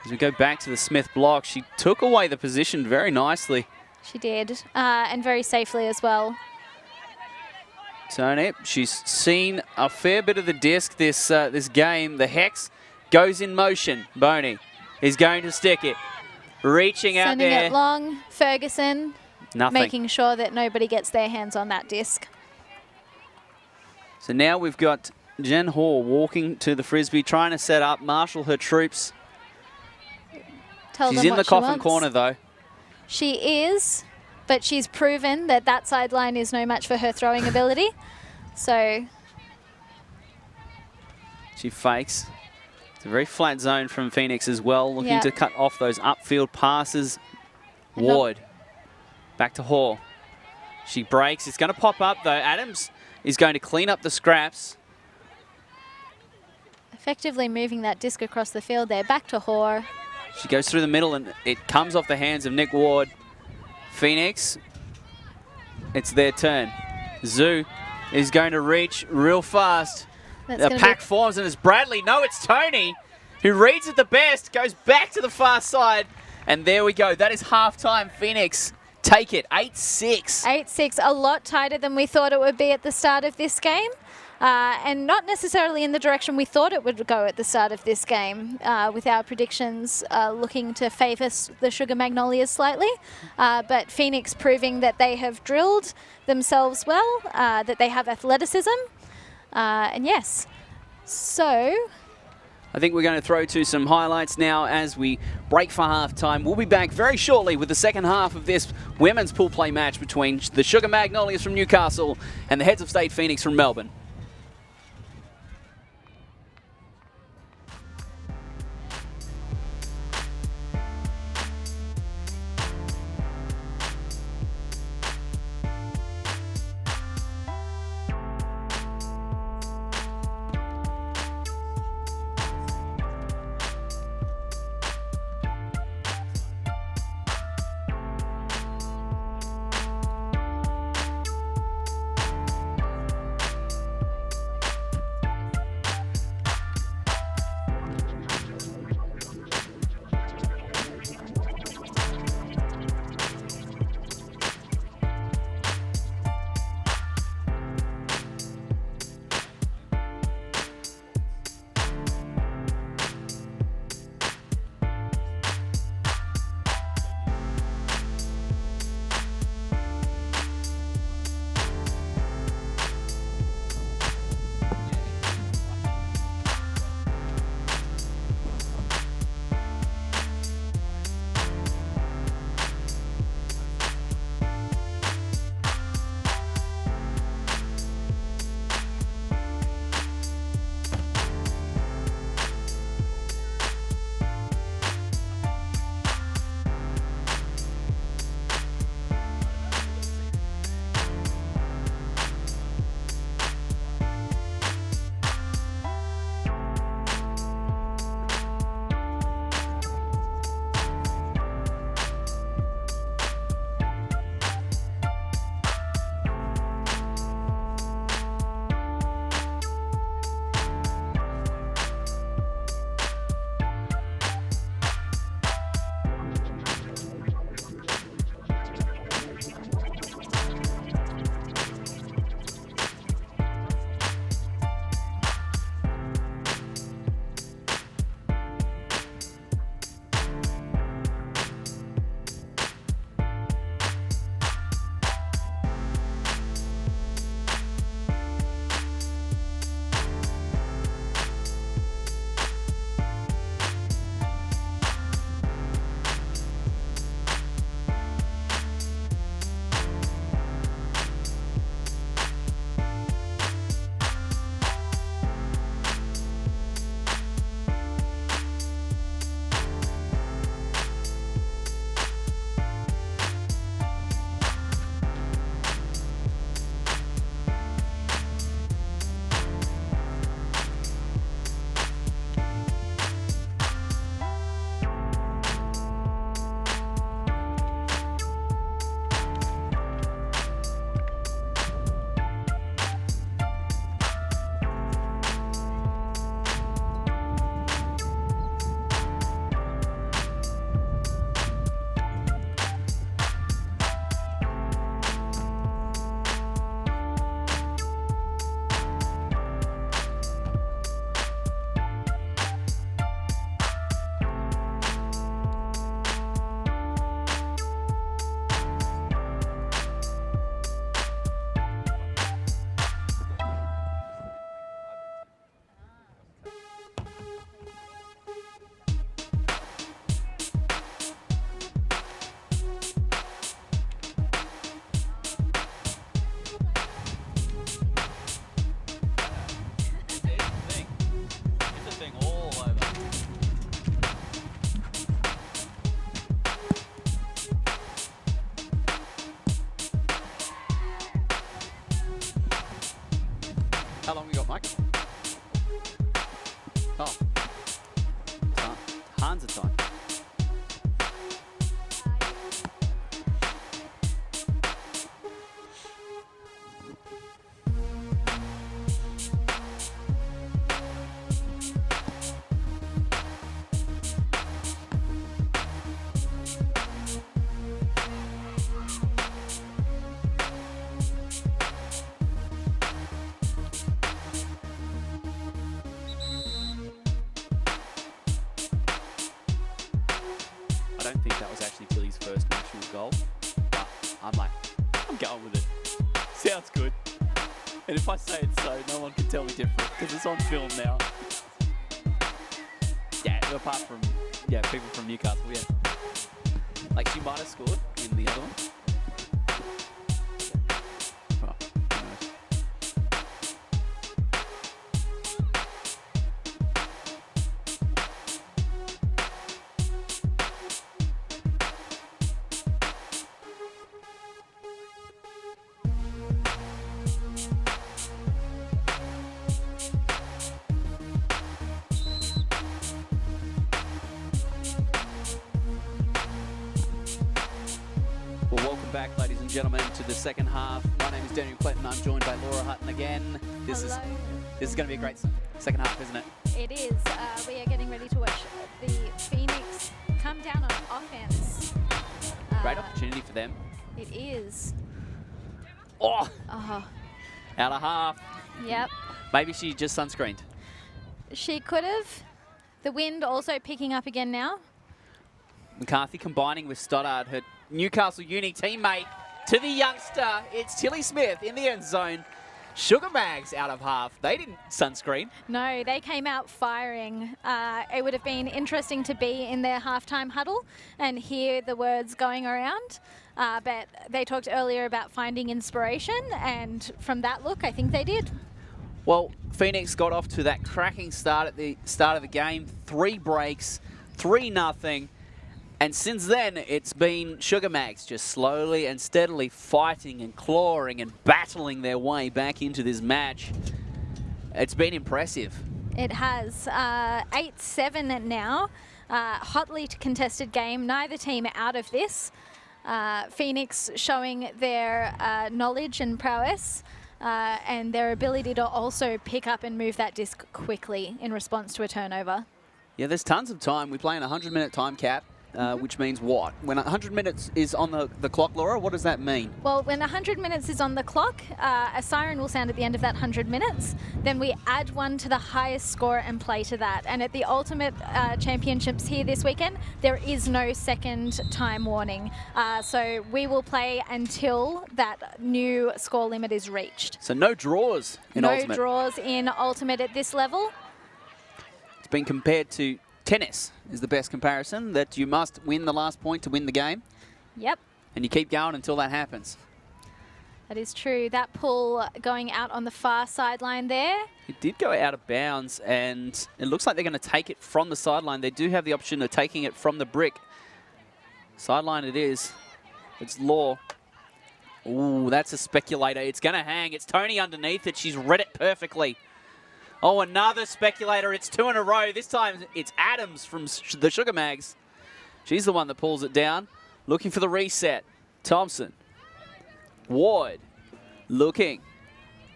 As we go back to the Smith block, she took away the position very nicely. She did, and very safely as well. Tony, she's seen a fair bit of the disc this game. The Hex goes in motion. Boney is going to stick it. Reaching out there. Sending it long. Ferguson Nothing. making sure that nobody gets their hands on that disc. So now we've got Jen Hall walking to the Frisbee, trying to set up, marshal her troops. She's in the coffin corner though. She is, but she's proven that that sideline is no match for her throwing ability. So she fakes. It's a very flat zone from Phoenix as well, looking to cut off those upfield passes. Ward, back to Hall. She breaks. It's going to pop up though. Adams is going to clean up the scraps. Effectively moving that disc across the field there. Back to Hoare. She goes through the middle and it comes off the hands of Nick Ward. Phoenix, it's their turn. Zoo is going to reach real fast. The pack forms and it's Bradley. No, it's Tony who reads it the best, goes back to the far side. And there we go. That is halftime. Phoenix take it, 8-6. 8-6, a lot tighter than we thought it would be at the start of this game. And not necessarily in the direction we thought it would go at the start of this game, with our predictions looking to favour the Sugar Magnolias slightly. But Phoenix proving that they have drilled themselves well, that they have athleticism. And yes, so I think we're going to throw to some highlights now as we break for halftime. We'll be back very shortly with the second half of this women's pool play match between the Sugar Magnolias from Newcastle and the Heads of State Phoenix from Melbourne. How long we got, Mike? Oh. Tons of time. I don't think that was actually Billy's first actual goal, but I'm going with it. Sounds good. And if I say it's so, no one can tell me different, because it's on film now. Yeah, apart from, people from Newcastle, yeah. Like, she might have scored in the other one. Oh, who knows? Well, welcome back, ladies and gentlemen, to the second half. My name is Daniel Clinton. I'm joined by Laura Hutton again. This is going to be a great second half, isn't it? It is. We are getting ready to watch the Phoenix come down on offense. Great opportunity for them. It is. Oh! Oh. Out of half. Yep. Maybe she just sunscreened. She could have. The wind also picking up again now. McCarthy combining with Stoddard, her Newcastle Uni teammate, to the youngster. It's Tilly Smith in the end zone. Sugar Mags out of half. They didn't sunscreen. No, they came out firing. It would have been interesting to be in their halftime huddle and hear the words going around. But they talked earlier about finding inspiration, and from that look, I think they did. Well, Phoenix got off to that cracking start at the start of the game. 3 breaks, 3-0. And since then, it's been Sugar Mags just slowly and steadily fighting and clawing and battling their way back into this match. It's been impressive. It has. 8-7 now. Hotly contested game. Neither team out of this. Phoenix showing their knowledge and prowess and their ability to also pick up and move that disc quickly in response to a turnover. Yeah, there's tons of time. We play in a 100-minute time cap. Which means what? When 100 minutes is on the clock, Laura, what does that mean? Well, when 100 minutes is on the clock, a siren will sound at the end of that 100 minutes. Then we add one to the highest score and play to that. And at the Ultimate Championships here this weekend, there is no second time warning. So we will play until that new score limit is reached. So no draws in Ultimate. No draws in Ultimate at this level. It's been compared to tennis is the best comparison, that you must win the last point to win the game. Yep. And you keep going until that happens. That is true. That pull going out on the far sideline there. It did go out of bounds, and it looks like they're going to take it from the sideline. They do have the option of taking it from the brick. Sideline it is. It's Law. Ooh, that's a speculator. It's going to hang. It's Tony underneath it. She's read it perfectly. Oh, another speculator. It's 2 in a row. This time it's Adams from the Sugar Mags. She's the one that pulls it down. Looking for the reset. Thompson. Ward. Looking.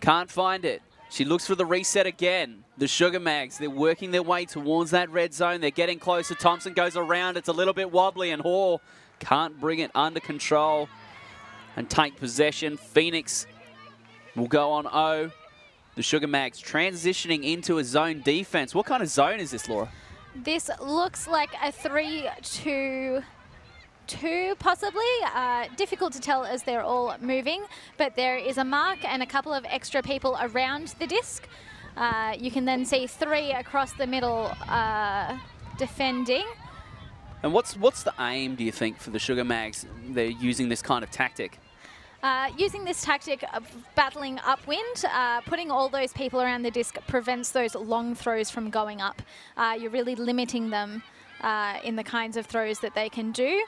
Can't find it. She looks for the reset again. The Sugar Mags, they're working their way towards that red zone. They're getting closer. Thompson goes around. It's a little bit wobbly, and Hall can't bring it under control and take possession. Phoenix will go on O. The Sugar Mags transitioning into a zone defense. What kind of zone is this, Laura? This looks like a 3-2-2 possibly. Difficult to tell as they're all moving, but there is a mark and a couple of extra people around the disc. You can then see 3 across the middle defending. And what's the aim, do you think, for the Sugar Mags? They're using this kind of tactic. Using this tactic of battling upwind, putting all those people around the disc prevents those long throws from going up. You're really limiting them in the kinds of throws that they can do,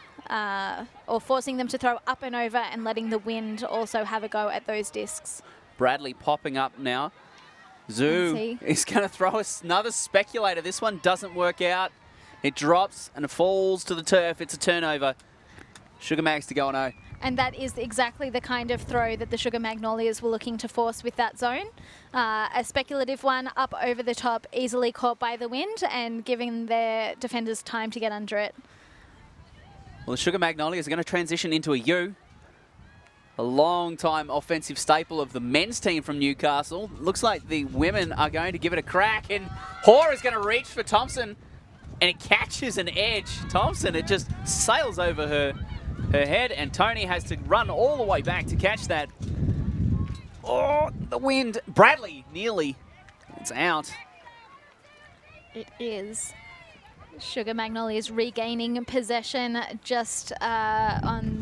or forcing them to throw up and over and letting the wind also have a go at those discs. Bradley popping up now. Zoo is going to throw us another speculator. This one doesn't work out. It drops and it falls to the turf. It's a turnover. Sugar Mags to go on 0. And that is exactly the kind of throw that the Sugar Magnolias were looking to force with that zone. A speculative one up over the top, easily caught by the wind and giving their defenders time to get under it. Well, the Sugar Magnolias are going to transition into a U. A long-time offensive staple of the men's team from Newcastle. Looks like the women are going to give it a crack, and Hoare is going to reach for Thompson, and it catches an edge. Thompson, it just sails over her head, and Tony has to run all the way back to catch that. Oh, the wind. Bradley, nearly. It's out. It is. Sugar Magnolias regaining possession just on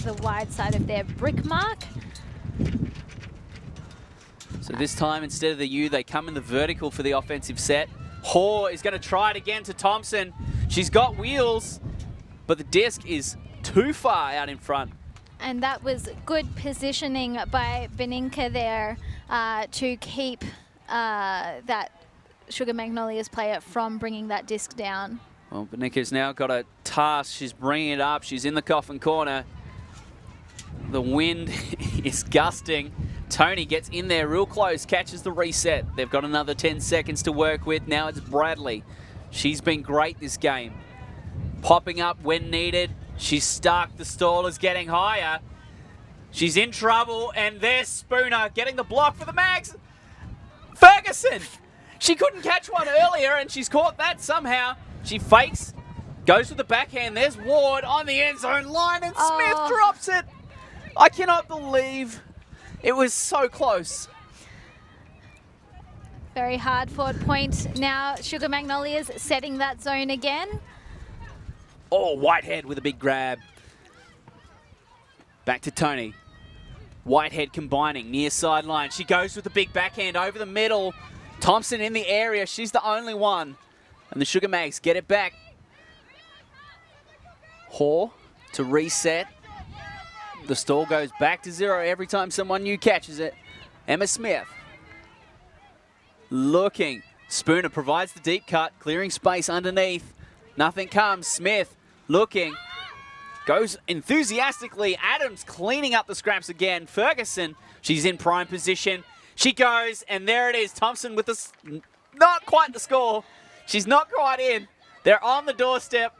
the wide side of their brick mark. So this time, instead of the U, they come in the vertical for the offensive set. Hoare is going to try it again to Thompson. She's got wheels, but the disc is too far out in front. And that was good positioning by Beninka there to keep that Sugar Magnolias player from bringing that disc down. Well, Beninka's now got a task. She's bringing it up. She's in the coffin corner. The wind is gusting. Tony gets in there real close, catches the reset. They've got another 10 seconds to work with. Now it's Bradley. She's been great this game. Popping up when needed. She's stuck. The stall is getting higher. She's in trouble, and there's Spooner getting the block for the Mags. Ferguson! She couldn't catch one earlier, and she's caught that somehow. She fakes, goes with the backhand. There's Ward on the end zone line, and Smith drops it. I cannot believe it was so close. Very hard fought point. Now Sugar Magnolias setting that zone again. Oh, Whitehead with a big grab. Back to Tony. Whitehead combining near sideline. She goes with the big backhand over the middle. Thompson in the area. She's the only one. And the Sugar Mags get it back. Hoare to reset. The stall goes back to 0 every time someone new catches it. Emma Smith. Looking. Spooner provides the deep cut, clearing space underneath. Nothing comes. Smith looking. Goes enthusiastically. Adams cleaning up the scraps again. Ferguson, she's in prime position. She goes, and there it is. Thompson with not quite the score. She's not quite in. They're on the doorstep.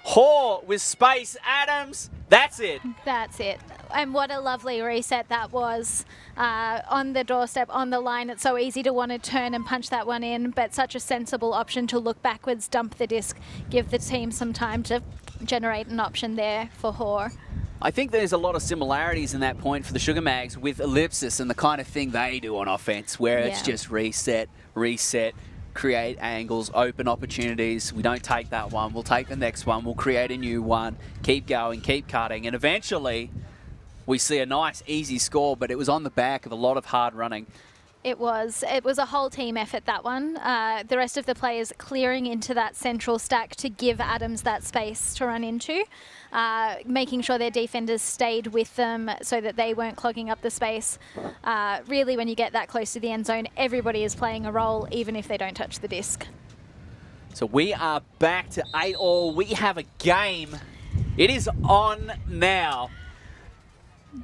Hoare with space. Adams, that's it. That's it. And what a lovely reset that was. On the doorstep, on the line. It's so easy to want to turn and punch that one in, but such a sensible option to look backwards, dump the disc, give the team some time to generate an option there for Hoare. I think there's a lot of similarities in that point for the Sugar Mags with Ellipsis and the kind of thing they do on offense, where it's just reset, create angles, open opportunities. We don't take that one. We'll take the next one. We'll create a new one. Keep going, keep cutting. And eventually, we see a nice, easy score, but it was on the back of a lot of hard running. It was a whole team effort, that one. The rest of the players clearing into that central stack to give Adams that space to run into, making sure their defenders stayed with them so that they weren't clogging up the space. Really, when you get that close to the end zone, everybody is playing a role, even if they don't touch the disc. So we are back to 8-all. We have a game. It is on now.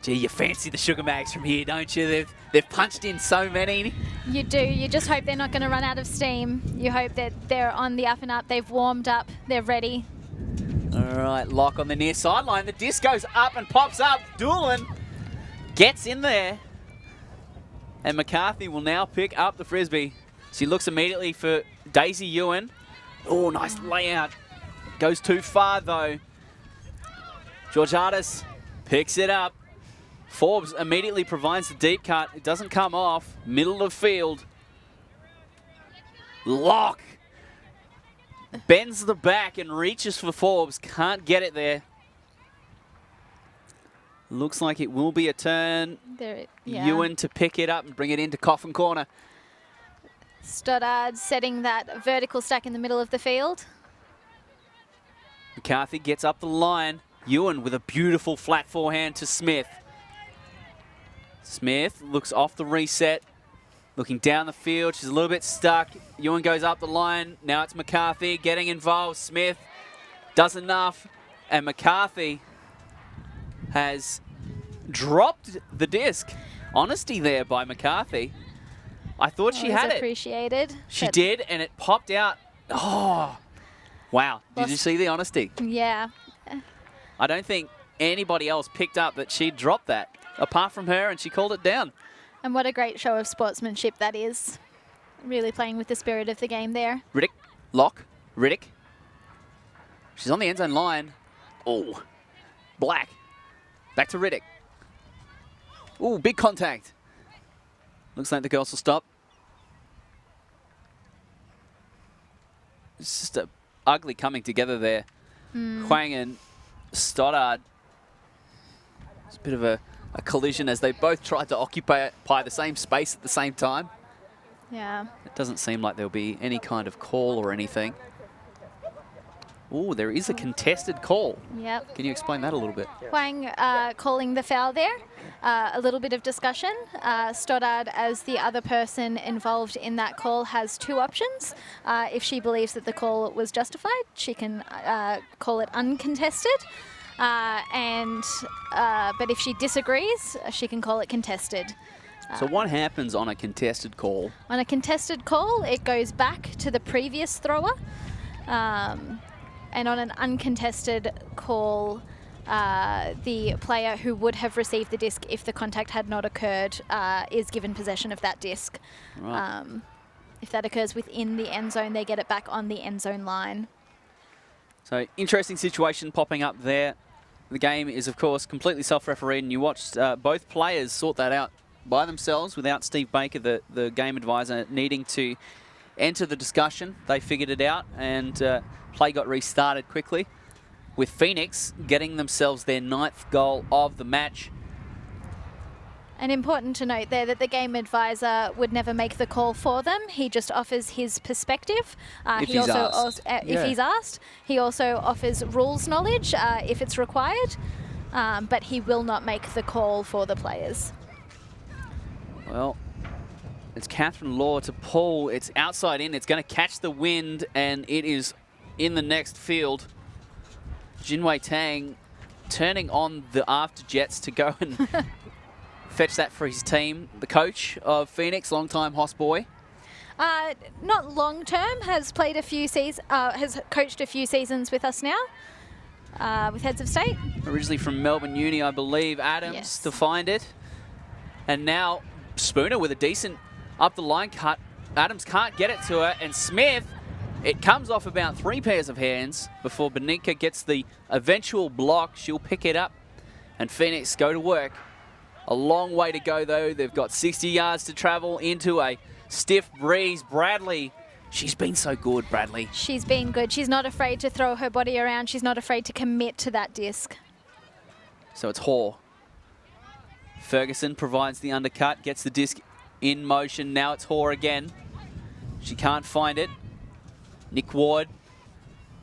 Gee, you fancy the Sugar Mags from here, don't you? They've punched in so many. You do. You just hope they're not going to run out of steam. You hope that they're on the up and up. They've warmed up. They're ready. All right, Lock on the near sideline. The disc goes up and pops up. Doolan gets in there. And McCarthy will now pick up the Frisbee. She looks immediately for Daisy Ewan. Oh, nice layout. Goes too far, though. Georgiades picks it up. Forbes immediately provides the deep cut. It doesn't come off. Middle of field. Lock bends the back and reaches for Forbes. Can't get it there. Looks like it will be a turn. Ewan to pick it up and bring it into coffin corner. Stoddard setting that vertical stack in the middle of the field. McCarthy gets up the line. Ewan with a beautiful flat forehand to Smith. Smith looks off the reset. Looking down the field, she's a little bit stuck. Ewan goes up the line. Now it's McCarthy getting involved. Smith does enough, and McCarthy has dropped the disc. Honesty there by McCarthy. I thought she had it. Appreciated. She did, and it popped out. Oh, wow. Did you see the honesty? Yeah. I don't think anybody else picked up that she dropped that, apart from her, and she called it down. And what a great show of sportsmanship that is. Really playing with the spirit of the game there. Riddick, lock, Riddick. She's on the end zone line. Oh, Black. Back to Riddick. Oh, big contact. Looks like the girls will stop. It's just a ugly coming together there. Huang and Stoddard. It's a bit of a collision as they both tried to occupy the same space at the same time. Yeah. It doesn't seem like there'll be any kind of call or anything. Oh, there is a contested call. Yep. Can you explain that a little bit? Huang calling the foul there. A little bit of discussion. Stoddard, as the other person involved in that call, has two options. If she believes that the call was justified, she can call it uncontested. But if she disagrees, she can call it contested. So what happens on a contested call? On a contested call, it goes back to the previous thrower. And on an uncontested call, the player who would have received the disc if the contact had not occurred is given possession of that disc. Right. If that occurs within the end zone, they get it back on the end zone line. So interesting situation popping up there. The game is, of course, completely self-refereed, and you watched both players sort that out by themselves without Steve Baker, the game advisor, needing to enter the discussion. They figured it out, and play got restarted quickly, with Phoenix getting themselves their 9th goal of the match. And important to note there that the game advisor would never make the call for them. He just offers his perspective. If he's asked. If he's asked. He also offers rules knowledge if it's required, but he will not make the call for the players. Well, it's Catherine Law to pull. It's outside in. It's going to catch the wind, and it is in the next field. Jinwei Tang turning on the after jets to go and fetch that for his team. The coach of Phoenix, long-time Hoss boy. Not long term, has played a few has coached a few seasons with us now, with Heads of State. Originally from Melbourne Uni, I believe. Adams to find it. And now Spooner with a decent up the line cut. Adams can't get it to her, and Smith, it comes off about 3 pairs of hands before Beninka gets the eventual block. She'll pick it up, and Phoenix go to work. A long way to go, though. They've got 60 yards to travel into a stiff breeze. Bradley, she's been so good, Bradley. She's been good. She's not afraid to throw her body around. She's not afraid to commit to that disc. So it's Hoare. Ferguson provides the undercut, gets the disc in motion. Now it's Hoare again. She can't find it. Nick Ward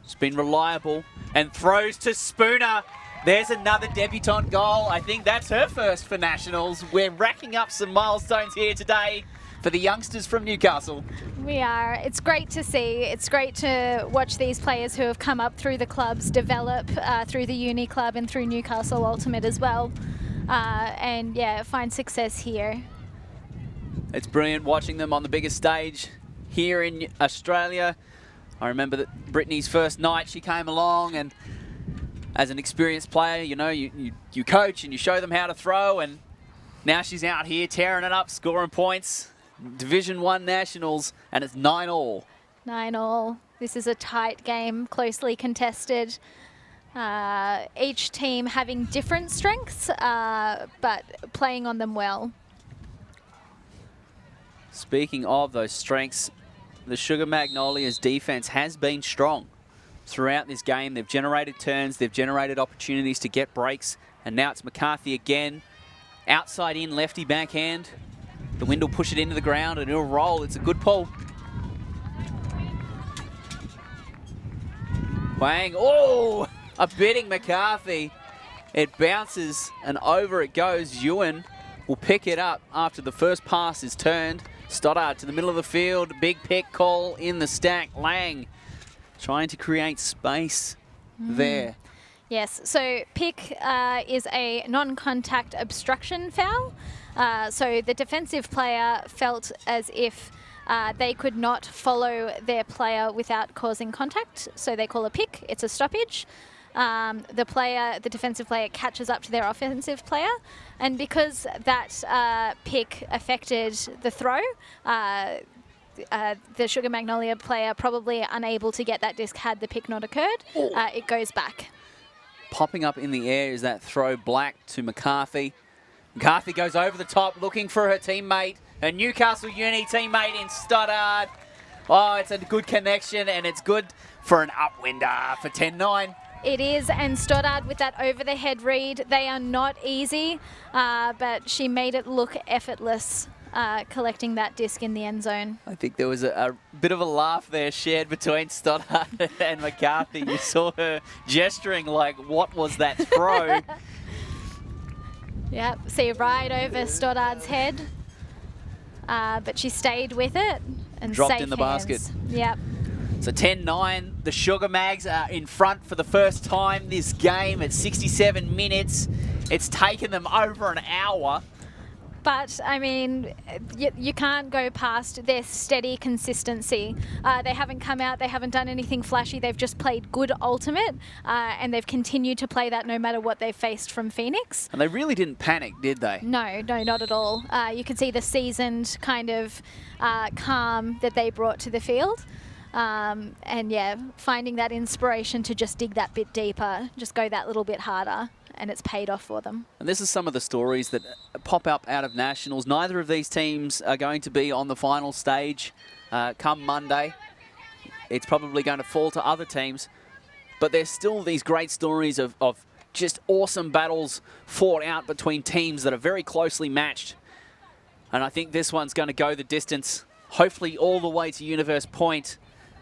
has been reliable and throws to Spooner. There's another debutante goal. I think that's her first for Nationals. We're racking up some milestones here today for the youngsters from Newcastle. We are. It's great to see. It's great to watch these players who have come up through the clubs develop through the uni club and through Newcastle Ultimate as well. And yeah, find success here. It's brilliant watching them on the biggest stage here in Australia. I remember that Brittany's first night she came along, and as an experienced player, you know, you coach and you show them how to throw, and now she's out here tearing it up, scoring points. Division 1 Nationals, and it's 9-all. 9-all. This is a tight game, closely contested. Each team having different strengths, but playing on them well. Speaking of those strengths, the Sugar Magnolias defense has been strong throughout this game. They've generated turns, they've generated opportunities to get breaks, and now it's McCarthy again. Outside in, lefty backhand. The wind will push it into the ground and it'll roll. It's a good pull. Wang, oh, a bidding McCarthy. It bounces and over it goes. Ewan will pick it up after the first pass is turned. Stoddard to the middle of the field. Big pick call in the stack. Lang trying to create space there. Yes, so pick is a non-contact obstruction foul. So the defensive player felt as if they could not follow their player without causing contact. So they call a pick. It's a stoppage. The defensive player catches up to their offensive player, and because that pick affected the throw, the Sugar Magnolia player probably unable to get that disc had the pick not occurred. It goes back. Popping up in the air is that throw black to McCarthy. McCarthy goes over the top looking for her teammate, a Newcastle Uni teammate in Stoddard. Oh, it's a good connection, and it's good for an upwinder for 10-9. It is, and Stoddard with that over-the-head read. They are not easy, but she made it look effortless, collecting that disc in the end zone. I think there was a bit of a laugh there shared between Stoddard and McCarthy. You saw her gesturing like, what was that throw? Yep, see right over Stoddard's head, but she stayed with it and dropped safe in the hands. basket. Yep. So 10-9, the Sugar Mags are in front for the first time this game at 67 minutes. It's taken them over an hour. But, I mean, you can't go past their steady consistency. They haven't come out, they haven't done anything flashy, they've just played good ultimate, and they've continued to play that no matter what they've faced from Phoenix. And they really didn't panic, did they? No, not at all. You could see the seasoned kind of calm that they brought to the field. And yeah, finding that inspiration to just dig that bit deeper, just go that little bit harder, and it's paid off for them. And this is some of the stories that pop up out of Nationals. Neither of these teams are going to be on the final stage come Monday. It's probably going to fall to other teams, but there's still these great stories of just awesome battles fought out between teams that are very closely matched. And I think this one's going to go the distance, hopefully all the way to Universe Point,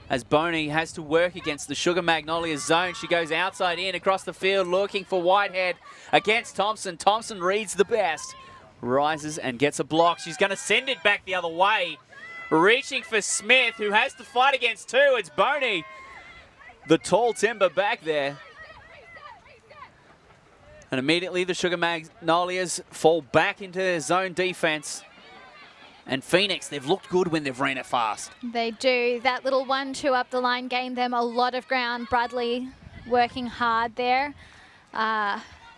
as Boney has to work against the Sugar Magnolias zone. She goes outside in across the field looking for Whitehead against Thompson. Thompson reads the best, rises and gets a block. She's going to send it back the other way, reaching for Smith, who has to fight against two. It's Boney, the tall timber back there. And immediately the Sugar Magnolias fall back into zone defense. And Phoenix, they've looked good when they've ran it fast. They do. That little 1-2 up the line gained them a lot of ground. Bradley working hard there.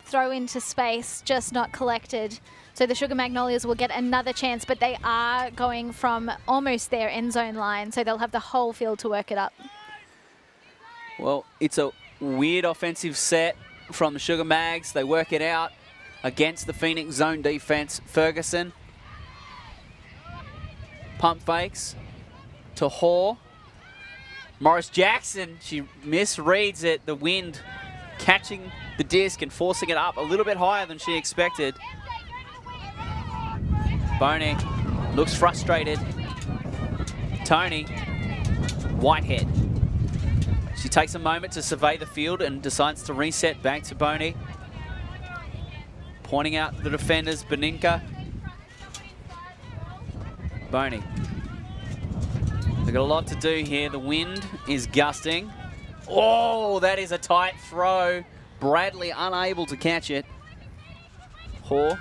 Throw into space, just not collected. So the Sugar Magnolias will get another chance, but they are going from almost their end zone line, so they'll have the whole field to work it up. Well, it's a weird offensive set from the Sugar Mags. They work it out against the Phoenix zone defense. Ferguson. Pump fakes to Hoare. Morris Jackson, she misreads it. The wind catching the disc and forcing it up a little bit higher than she expected. Boney looks frustrated. Tony, Whitehead. She takes a moment to survey the field and decides to reset back to Boney. Pointing out the defenders, Beninka. Boney. They've got a lot to do here. The wind is gusting. Oh, that is a tight throw. Bradley unable to catch it. Hoare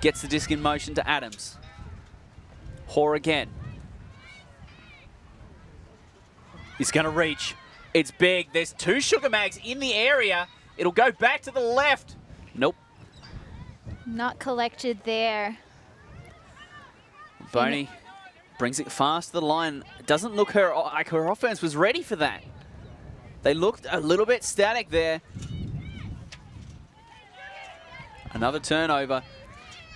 gets the disc in motion to Adams. Hoare again. He's going to reach. It's big. There's two Sugar Mags in the area. It'll go back to the left. Nope. Not collected there. Boney brings it fast to the line. It doesn't look like her offense was ready for that. They looked a little bit static there. Another turnover.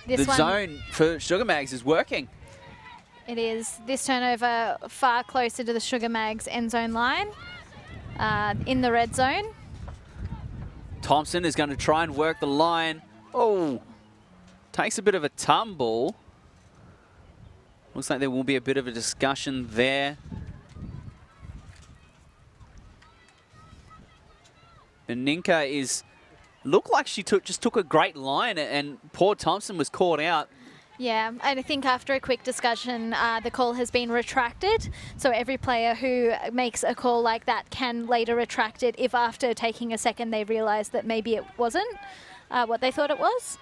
The zone for Sugar Mags is working. It is. This turnover far closer to the Sugar Mags end zone line, in the red zone. Thompson is going to try and work the line. Oh, takes a bit of a tumble. Looks like there will be a bit of a discussion there. Beninka looked like she just took a great line, and poor Thompson was caught out. Yeah, and I think after a quick discussion, the call has been retracted. So every player who makes a call like that can later retract it if after taking a second they realise that maybe it wasn't what they thought it was.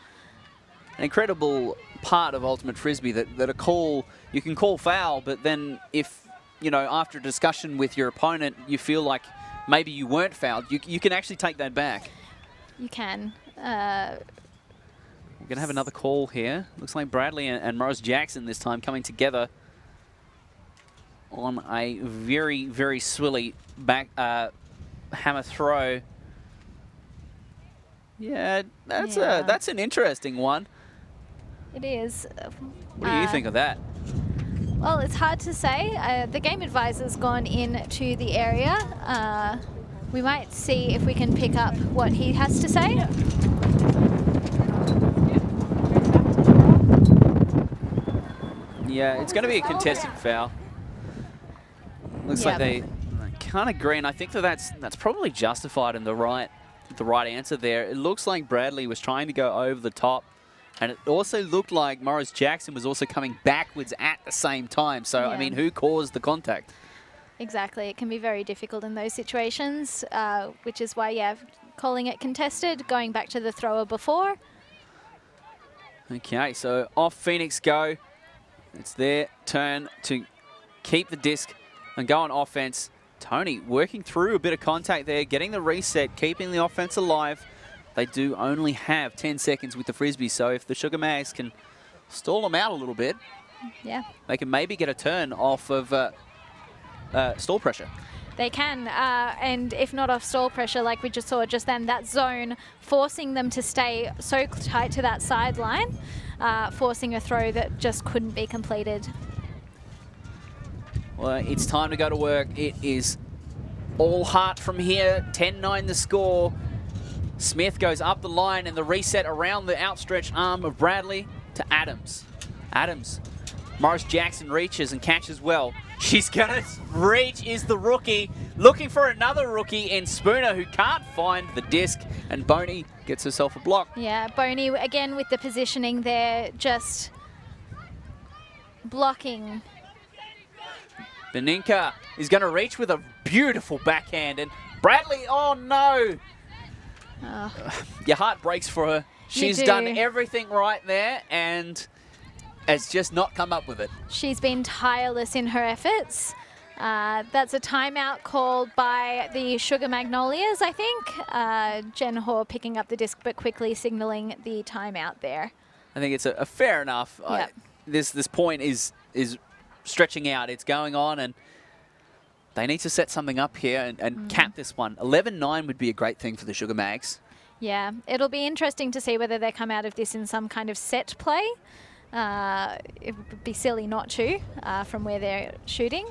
An incredible part of Ultimate Frisbee that a call, you can call foul, but then if, you know, after a discussion with your opponent, you feel like maybe you weren't fouled, you can actually take that back. You can. We're going to have another call here. Looks like Bradley and Morris Jackson this time coming together on a very, very swilly back hammer throw. Yeah, that's an interesting one. It is. What do you think of that? Well, it's hard to say. The game advisor's gone into the area. We might see if we can pick up what he has to say. Yeah, it's going to be a contested foul. Looks like they can't agree, and I think that's probably justified in the right answer there. It looks like Bradley was trying to go over the top, and it also looked like Morris Jackson was also coming backwards at the same time. So, Yeah. I mean, who caused the contact? Exactly. It can be very difficult in those situations, which is why, yeah, calling it contested, going back to the thrower before. Okay, so off Phoenix go. It's their turn to keep the disc and go on offense. Tony working through a bit of contact there, getting the reset, keeping the offense alive. They do only have 10 seconds with the Frisbee, so if the Sugar Mags can stall them out a little bit, Yeah. they can maybe get a turn off of stall pressure. They can, and if not off stall pressure, like we just saw just then, that zone forcing them to stay so tight to that sideline, forcing a throw that just couldn't be completed. Well, it's time to go to work. It is all heart from here. 10-9 the score. Smith goes up the line and the reset around the outstretched arm of Bradley to Adams. Adams. Morris Jackson reaches and catches well. She's going to reach, is the rookie. Looking for another rookie in Spooner, who can't find the disc, and Boney gets herself a block. Yeah, Boney again with the positioning there, just blocking. Beninka is going to reach with a beautiful backhand, and Bradley, oh no! Your heart breaks for her. She's done everything right there, and has just not come up with it. She's been tireless in her efforts. That's a timeout called by the Sugar Magnolias, I think. Jen Hoare picking up the disc but quickly signalling the timeout there. I think it's a fair enough. Yep. This point is stretching out. It's going on, and they need to set something up here and cap this one. 11-9 would be a great thing for the Sugar Mags. Yeah, it'll be interesting to see whether they come out of this in some kind of set play. It would be silly not to from where they're shooting,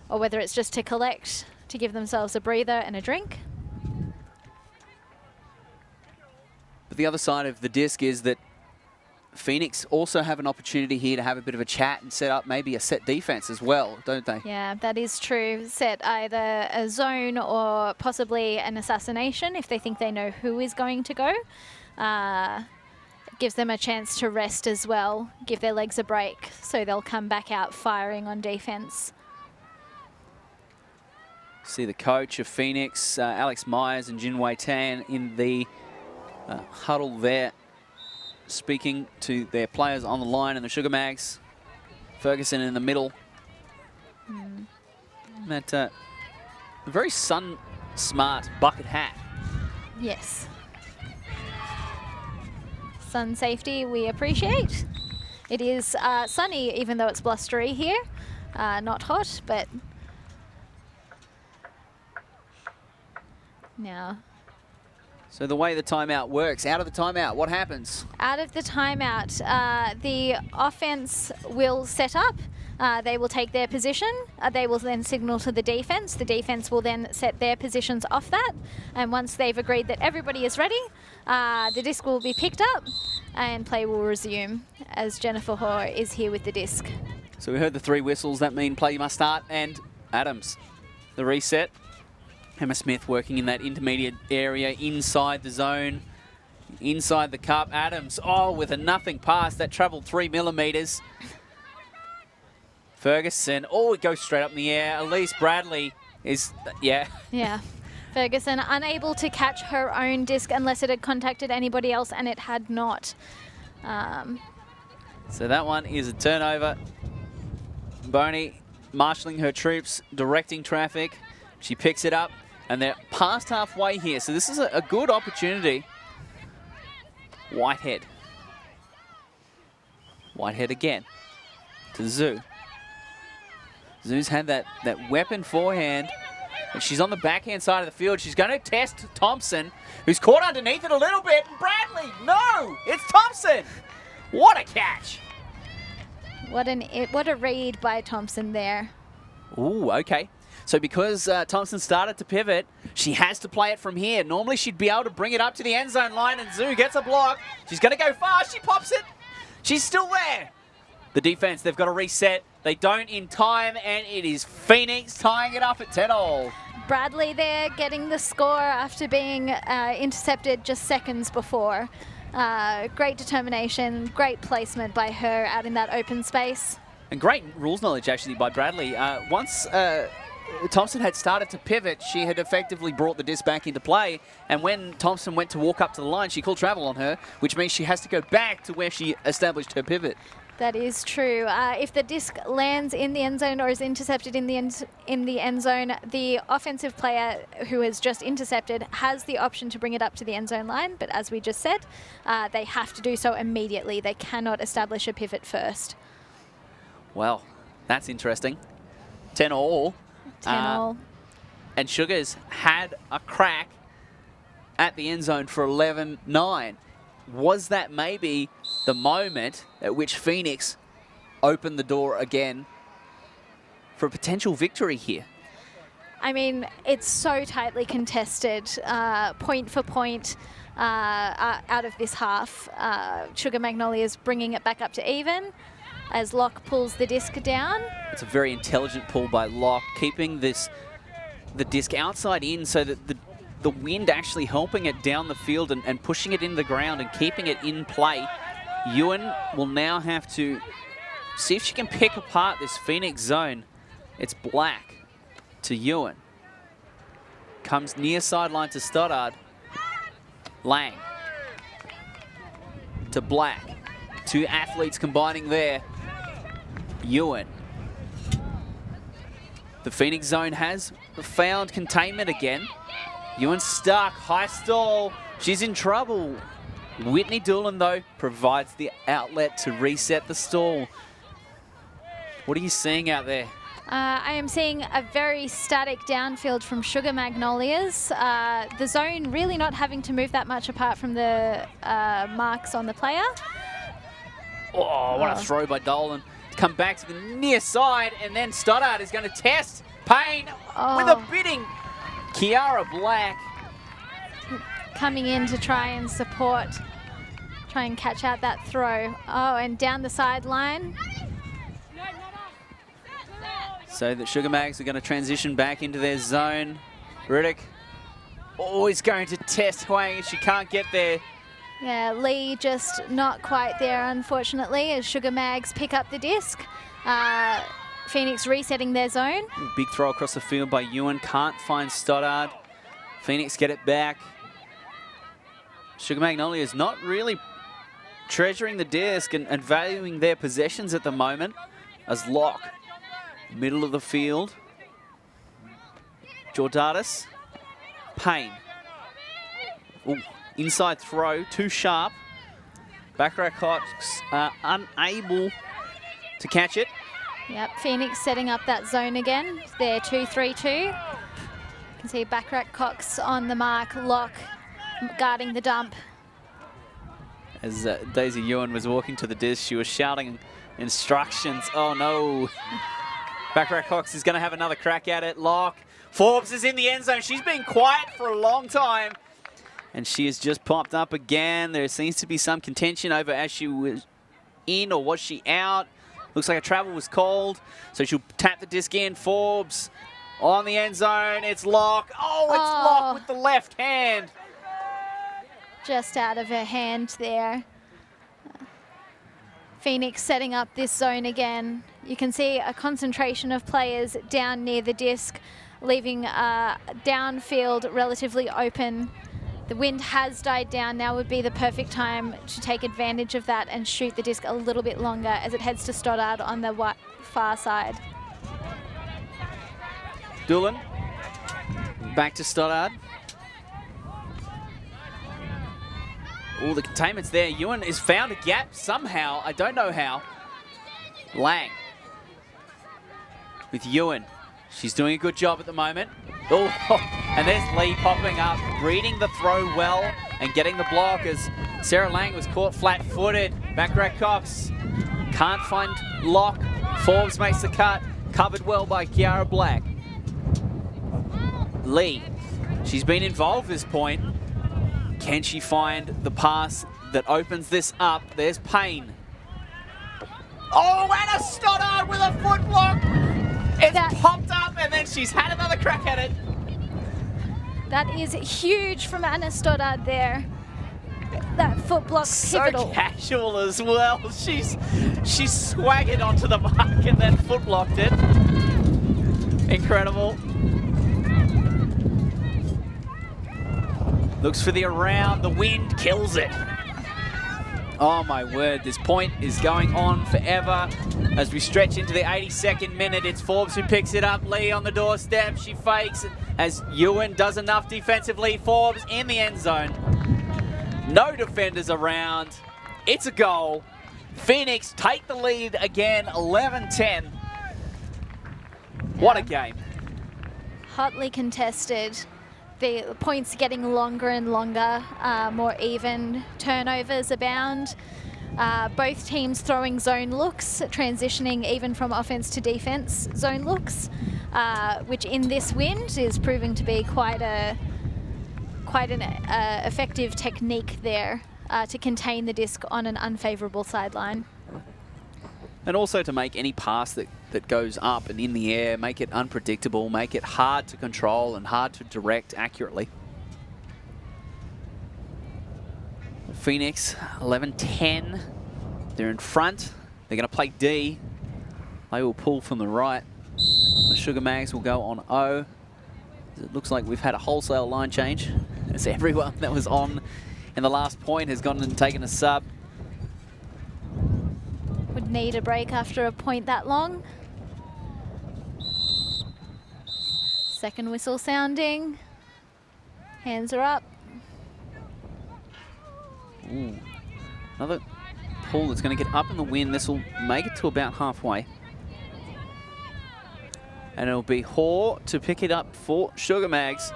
or whether it's just to collect, to give themselves a breather and a drink. But the other side of the disc is that Phoenix also have an opportunity here to have a bit of a chat and set up maybe a set defense as well, don't they? Yeah, that is true. Set either a zone or possibly an assassination if they think they know who is going to go. Gives them a chance to rest as well, give their legs a break, so they'll come back out firing on defense. See the coach of Phoenix, Alex Myers and Jin Wei Tan in the huddle there, speaking to their players on the line, and the Sugar Mags. Ferguson in the middle. That very sun-smart bucket hat. Yes. Sun safety we appreciate. It is sunny even though it's blustery here. Not hot, but now. So the way the timeout works, out of the timeout, what happens? Out of the timeout, the offense will set up. They will take their position. They will then signal to the defense. The defense will then set their positions off that. And once they've agreed that everybody is ready, the disc will be picked up and play will resume as Jennifer Hoare is here with the disc. So we heard the 3 whistles. That mean play must start. And Adams, the reset. Emma Smith working in that intermediate area inside the zone. Inside the cup, Adams, with a nothing pass that travelled 3 millimetres. Ferguson, it goes straight up in the air. Elise Bradley is, Yeah. Ferguson unable to catch her own disc unless it had contacted anybody else, and it had not. So that one is a turnover. Boney marshalling her troops, directing traffic. She picks it up, and they're past halfway here. So this is a good opportunity. Whitehead. Whitehead again to Zoo. Zoo's had that weapon forehand. And she's on the backhand side of the field. She's going to test Thompson, who's caught underneath it a little bit. And Bradley, no, it's Thompson. What a catch. What a read by Thompson there. Ooh, okay. So because Thompson started to pivot, she has to play it from here. Normally she'd be able to bring it up to the end zone line, and Zoo gets a block. She's going to go fast. She pops it. She's still there. The defense, they've got to reset. They don't in time, and it is Phoenix tying it up at 10-all. Bradley there getting the score after being intercepted just seconds before. Great determination, great placement by her out in that open space. And great rules knowledge, actually, by Bradley. Once Thompson had started to pivot, she had effectively brought the disc back into play. And when Thompson went to walk up to the line, she called travel on her, which means she has to go back to where she established her pivot. That is true. If the disc lands in the end zone or is intercepted in the end zone, the offensive player who has just intercepted has the option to bring it up to the end zone line. But as we just said, they have to do so immediately. They cannot establish a pivot first. Well, that's interesting. 10-all. 10-all. And Sugars had a crack at the end zone for 11-9. Was that maybe the moment at which Phoenix opened the door again for a potential victory here? I mean, it's so tightly contested, point for point out of this half. Sugar Magnolias bringing it back up to even as Locke pulls the disc down. It's a very intelligent pull by Locke, keeping the disc outside in so that the wind actually helping it down the field and pushing it in the ground and keeping it in play. Ewan will now have to see if she can pick apart this Phoenix zone. It's Black to Ewan. Comes near sideline to Stoddard. Lang to Black. Two athletes combining there. Ewan. The Phoenix zone has found containment again. Ewan stuck, high stall, she's in trouble. Whitney Doolan, though, provides the outlet to reset the stall. What are you seeing out there? I am seeing a very static downfield from Sugar Magnolias. The zone really not having to move that much apart from the marks on the player. Oh, what a throw by Dolan. Come back to the near side, and then Stoddard is going to test Payne with a bidding. Kiara Black coming in to try and support, try and catch out that throw. Oh, and down the sideline. So the Sugar Mags are going to transition back into their zone. Riddick always going to test Huang. She can't get there. Yeah, Lee just not quite there, unfortunately, as Sugar Mags pick up the disc. Phoenix resetting their zone. Big throw across the field by Ewan. Can't find Stoddard. Phoenix get it back. Sugar Magnolias not really treasuring the disc and valuing their possessions at the moment. As Locke, middle of the field. Jordatis. Payne. Ooh, inside throw, too sharp. Backrow Cox unable to catch it. Yep, Phoenix setting up that zone again. They're 2-3-2. You can see Backrack Cox on the mark, Locke guarding the dump. As Daisy Ewan was walking to the disc, she was shouting instructions. Oh no. Backrack Cox is going to have another crack at it. Locke. Forbes is in the end zone. She's been quiet for a long time. And she has just popped up again. There seems to be some contention over as she was in or was she out. Looks like a travel was called, so she'll tap the disc in. Forbes on the end zone. It's Locke. Oh, it's Locke with the left hand. just out of her hand there. Phoenix setting up this zone again. You can see a concentration of players down near the disc, leaving downfield relatively open. The wind has died down. Now would be the perfect time to take advantage of that and shoot the disc a little bit longer as it heads to Stoddard on the far side. Doolan back to Stoddard. All the containment's there. Ewan has found a gap somehow. I don't know how. Lang with Ewan. She's doing a good job at the moment. Oh, and there's Lee popping up, reading the throw well and getting the block as Sarah Lang was caught flat-footed. Backrack Cox can't find Lock. Forbes makes the cut. Covered well by Kiara Black. Lee, she's been involved at this point. Can she find the pass that opens this up? There's Payne. Oh, Anna Stoddard with a foot block. It's popped up and then she's had another crack at it. That is huge from Anna Stoddard there. That foot block pivotal. So casual as well. She swaggered onto the mark and then foot blocked it. Incredible. Looks for the around, the wind kills it. Oh my word, this point is going on forever. As we stretch into the 82nd minute, it's Forbes who picks it up. Lee on the doorstep, she fakes as Ewan does enough defensively. Forbes in the end zone. No defenders around. It's a goal. Phoenix take the lead again, 11-10. What a game. Hotly contested. The points getting longer and longer, more even. Turnovers abound. Both teams throwing zone looks, transitioning even from offense to defense zone looks, which in this wind is proving to be quite an effective technique there to contain the disc on an unfavorable sideline. And also to make any pass that goes up and in the air, make it unpredictable, make it hard to control and hard to direct accurately. Phoenix, 11-10. They're in front. They're going to play D. They will pull from the right. The Sugar Mags will go on O. It looks like we've had a wholesale line change, as everyone that was on in the last point has gone and taken a sub. Would need a break after a point that long. Second whistle sounding. Hands are up. Ooh. Another pull that's going to get up in the wind. This will make it to about halfway. And it'll be Hoare to pick it up for Sugar Mags.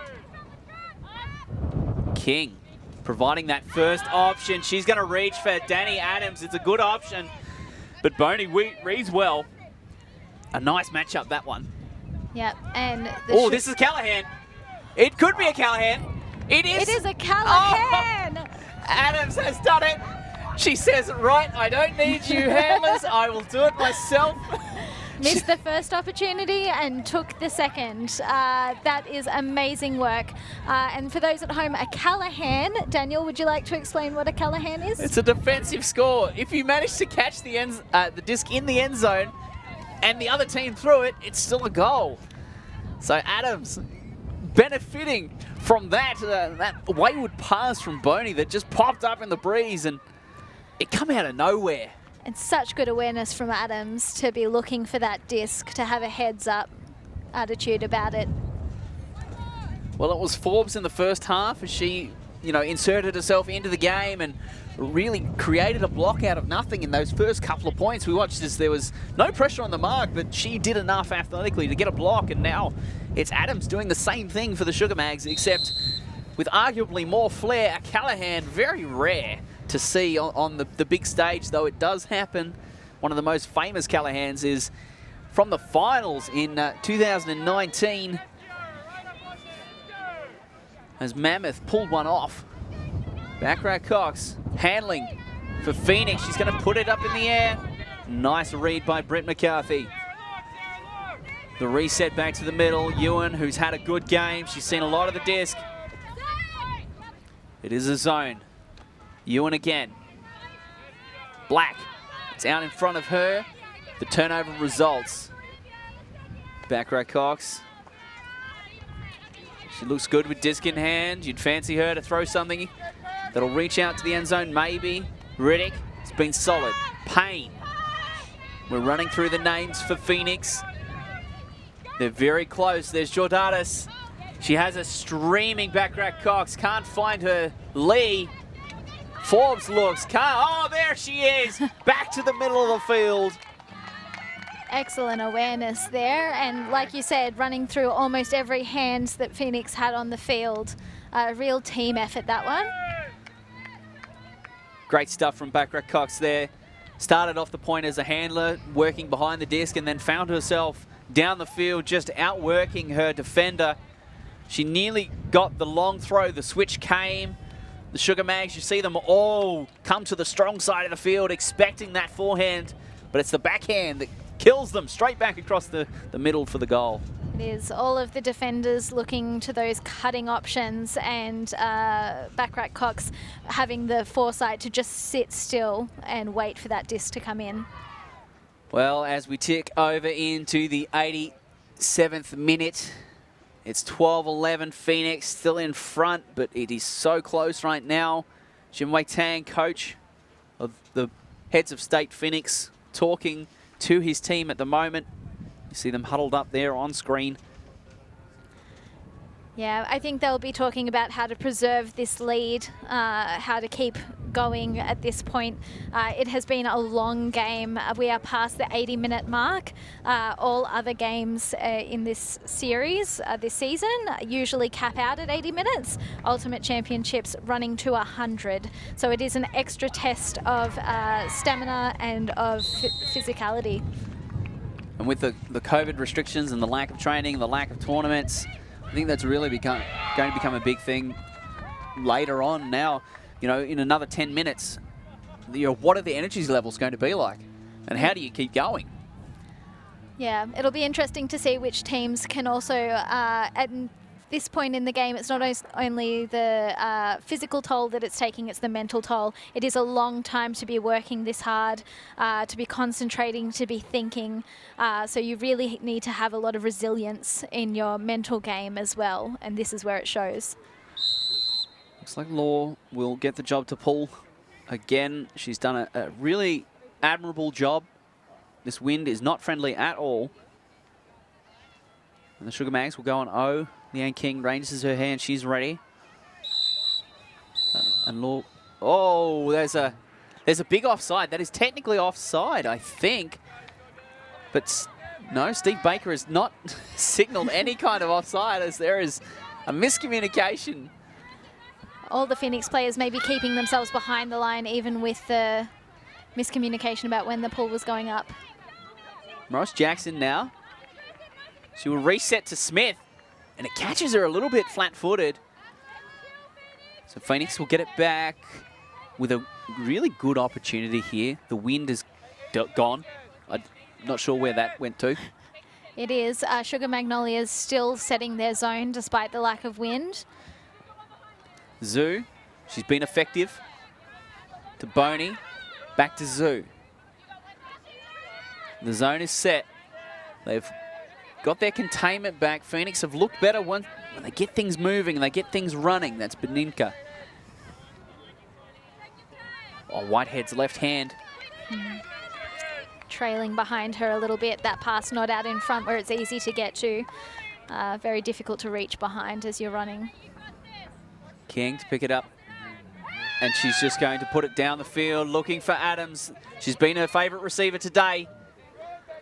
King providing that first option. She's going to reach for Danny Adams. It's a good option. But Boney reads well. A nice matchup, that one. Yep, and... Oh, this is Callahan. It could be a Callahan. It is. It is a Callahan. Oh, Adams has done it. She says, right, I don't need you handlers. I will do it myself. Missed the first opportunity and took the second. That is amazing work. And for those at home, a Callahan, Daniel, would you like to explain what a Callahan is? It's a defensive score. If you manage to catch the disc in the end zone and the other team threw it, it's still a goal. So Adams benefiting from that wayward pass from Boney that just popped up in the breeze and it come out of nowhere. And such good awareness from Adams to be looking for that disc, to have a heads-up attitude about it. Well, it was Forbes in the first half as she, inserted herself into the game and really created a block out of nothing in those first couple of points. We watched as there was no pressure on the mark, but she did enough athletically to get a block, and now it's Adams doing the same thing for the Sugar Mags, except with arguably more flair. A Callahan, very rare to see on the big stage, though it does happen. One of the most famous Callahans is from the finals in 2019 as Mammoth pulled one off. Backrack Cox handling for Phoenix. She's going to put it up in the air. Nice read by Britt McCarthy. The reset back to the middle. Ewan, who's had a good game. She's seen a lot of the disc. It is a zone. Ewan again. Black. It's out in front of her. The turnover results. Back row Cox. She looks good with disc in hand. You'd fancy her to throw something that'll reach out to the end zone, maybe. Riddick, it's been solid. Payne. We're running through the names for Phoenix. They're very close. There's Jordanis. She has a streaming back rack Cox. Can't find her. Lee. Forbes looks. Oh, there she is. Back to the middle of the field. Excellent awareness there, and like you said, running through almost every hand that Phoenix had on the field. A real team effort, that one. Great stuff from Backrack Cox there. Started off the point as a handler, working behind the disc, and then found herself down the field, just outworking her defender. She nearly got the long throw. The switch came. The Sugar Mags, you see them all come to the strong side of the field, expecting that forehand, but it's the backhand that kills them straight back across the middle for the goal. It is all of the defenders looking to those cutting options, and Backrack Cox having the foresight to just sit still and wait for that disc to come in. Well, as we tick over into the 87th minute, it's 12-11, Phoenix still in front, but it is so close right now. Jim Wei Tang, coach of the Heads of State Phoenix, talking to his team at the moment. You see them huddled up there on screen. Yeah, I think they'll be talking about how to preserve this lead, how to keep going at this point. It has been a long game. We are past the 80-minute mark. All other games in this series this season usually cap out at 80 minutes. Ultimate Championships running to 100. So it is an extra test of stamina and of physicality. And with the COVID restrictions and the lack of training, the lack of tournaments, I think that's really going to become a big thing later on. Now, you know, in another 10 minutes, you know, what are the energy levels going to be like? And how do you keep going? Yeah, it'll be interesting to see which teams can also, at this point in the game, it's not only the physical toll that it's taking, it's the mental toll. It is a long time to be working this hard, to be concentrating, to be thinking. So you really need to have a lot of resilience in your mental game as well, and this is where it shows. Looks like Law will get the job to pull again. She's done a really admirable job. This wind is not friendly at all. And the Sugar Mags will go on O. Leanne King raises her hand. She's ready. And Law... Oh, there's a big offside. That is technically offside, I think. But no, Steve Baker has not signaled any kind of offside, as there is a miscommunication. All the Phoenix players may be keeping themselves behind the line, even with the miscommunication about when the pull was going up. Morris Jackson now. She will reset to Smith, and it catches her a little bit flat-footed. So Phoenix will get it back with a really good opportunity here. The wind is gone. I'm not sure where that went to. It is. Sugar Magnolias still setting their zone despite the lack of wind. Zhu, she's been effective. To Boney, back to Zhu. The zone is set. They've got their containment back. Phoenix have looked better when they get things moving and they get things running. That's Beninka. Oh, Whitehead's left hand. Trailing behind her a little bit. That pass not out in front where it's easy to get to. Very difficult to reach behind as you're running. King to pick it up. And she's just going to put it down the field, looking for Adams. She's been her favourite receiver today.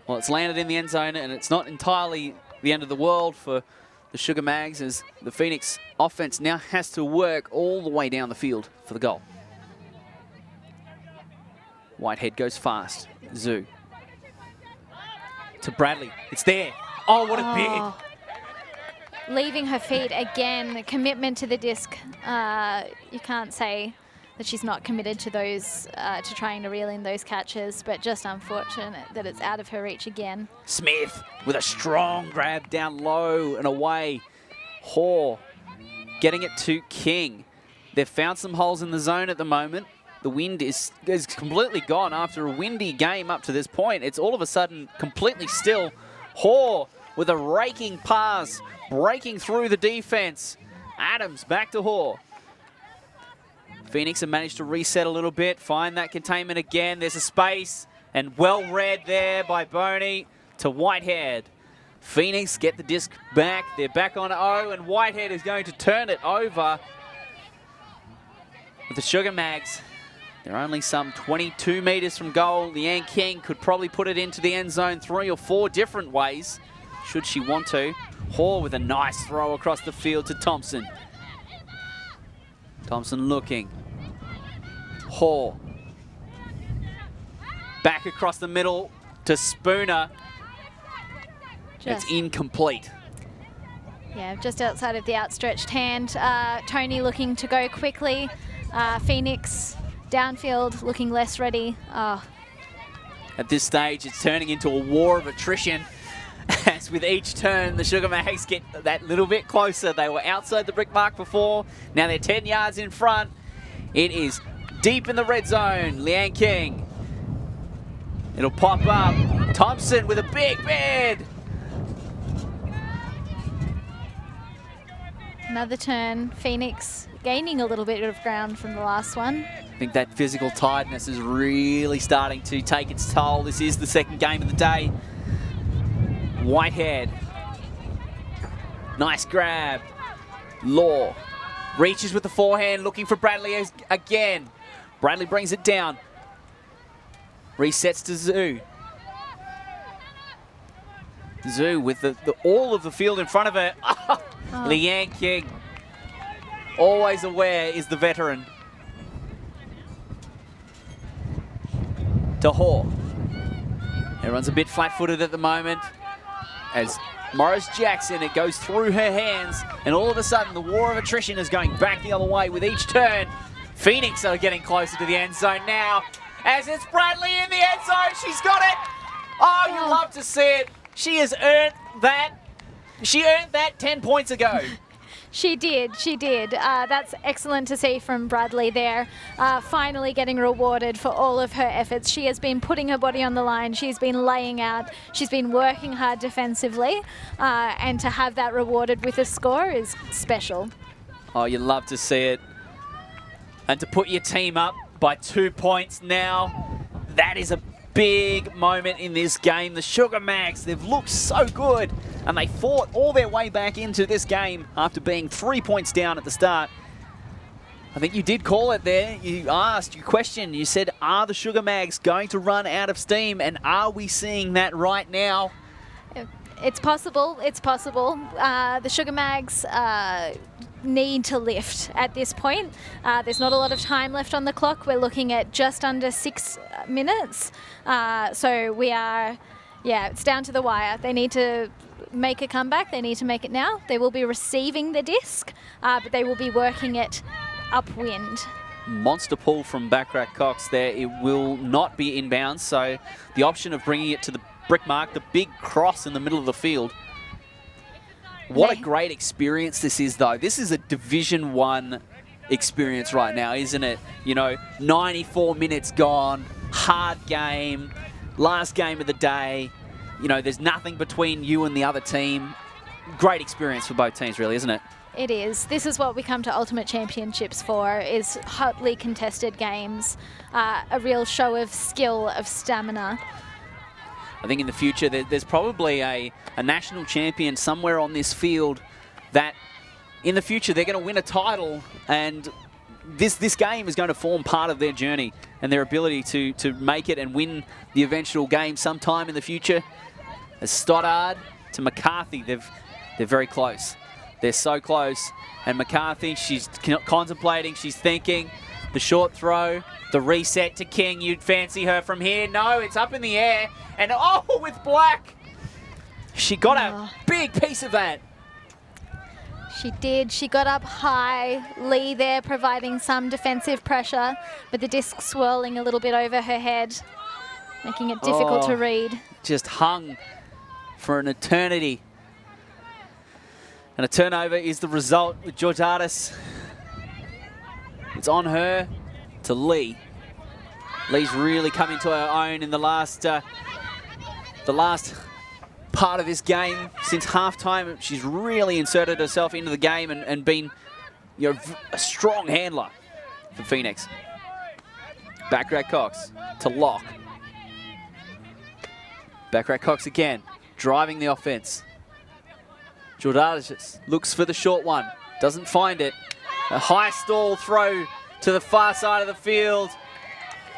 Well, it's landed in the end zone, and it's not entirely the end of the world for the Sugar Mags, as the Phoenix offense now has to work all the way down the field for the goal. Whitehead goes fast. Zhu. To Bradley. It's there. Oh, what a bid. Leaving her feet again. The commitment to the disc. You can't say that she's not committed to those, to trying to reel in those catches, but just unfortunate that it's out of her reach again. Smith with a strong grab down low and away. Hoare getting it to King. They've found some holes in the zone at the moment. the wind is completely gone after a windy game up to this point. It's all of a sudden completely still. Hoare with a raking pass, breaking through the defense. Adams back to Hoare. Phoenix have managed to reset a little bit, find that containment again. There's a space, and well read there by Boney to Whitehead. Phoenix get the disc back. They're back on O, and Whitehead is going to turn it over. With the Sugar Mags, they're only some 22 metres from goal. Leanne King could probably put it into the end zone 3 or 4 different ways, should she want to. Hoare with a nice throw across the field to Thompson. Thompson looking. Hoare. Back across the middle to Spooner. It's incomplete. Yeah, just outside of the outstretched hand. Tony looking to go quickly. Phoenix downfield looking less ready. Oh. At this stage, it's turning into a war of attrition. As with each turn, the Sugar Mags get that little bit closer. They were outside the brick mark before. Now they're 10 yards in front. It is deep in the red zone. Leanne King. It'll pop up. Thompson with a big bid. Another turn. Phoenix gaining a little bit of ground from the last one. I think that physical tiredness is really starting to take its toll. This is the second game of the day. Whitehead. Nice grab. Law reaches with the forehand, looking for Bradley again. Bradley brings it down. Resets to Zoo. Zoo with all of the field in front of her. Leanne King. Always aware is the veteran. To Hoare. Everyone's a bit flat-footed at the moment. As Morris Jackson, it goes through her hands, and all of a sudden the war of attrition is going back the other way with each turn. Phoenix are getting closer to the end zone now, as it's Bradley in the end zone. She's got it. Oh, you love to see it. She has earned that. She earned that 10 points ago. She did. That's excellent to see from Bradley there. Finally getting rewarded for all of her efforts. She has been putting her body on the line. She's been laying out. She's been working hard defensively. And to have that rewarded with a score is special. Oh, you love to see it. And to put your team up by 2 points now, that is a big moment in this game. The Sugar Mags, they've looked so good, and they fought all their way back into this game after being 3 points down at the start. I think you did call it there. You asked, you questioned, you said, are the Sugar Mags going to run out of steam, and are we seeing that right now? It's possible. It's possible. The Sugar Mags need to lift at this point. There's not a lot of time left on the clock. We're looking at just under 6 minutes. So we are, it's down to the wire. They need to make a comeback. They need to make it now. They will be receiving the disc, but they will be working it upwind. Monster pull from Backrack Cox there. It will not be inbounds, so the option of bringing it to the brick mark, the big cross in the middle of the field. What a great experience this is, though. This is a Division 1 experience right now, isn't it? You know, 94 minutes gone, hard game, last game of the day. You know, there's nothing between you and the other team. Great experience for both teams, really, isn't it? It is. This is what we come to Ultimate Championships for, is hotly contested games, a real show of skill, of stamina. I think in the future there's probably a national champion somewhere on this field that in the future they're going to win a title, and this game is going to form part of their journey and their ability to make it and win the eventual game sometime in the future. As Stoddard to McCarthy, they're very close. They're so close. And McCarthy, she's contemplating, she's thinking. The short throw, the reset to King. You'd fancy her from here. No, it's up in the air. And oh, with Black. She got a big piece of that. She did. She got up high. Lee there providing some defensive pressure, but the disc swirling a little bit over her head, making it difficult to read. Just hung for an eternity. And a turnover is the result with Georgiades. It's on her to Lee. Lee's really come into her own in the last part of this game. Since halftime, she's really inserted herself into the game and been, you know, a strong handler for Phoenix. Backrack Cox to Locke. Backrack Cox again, driving the offense. Jordalis looks for the short one, doesn't find it. A high stall throw to the far side of the field,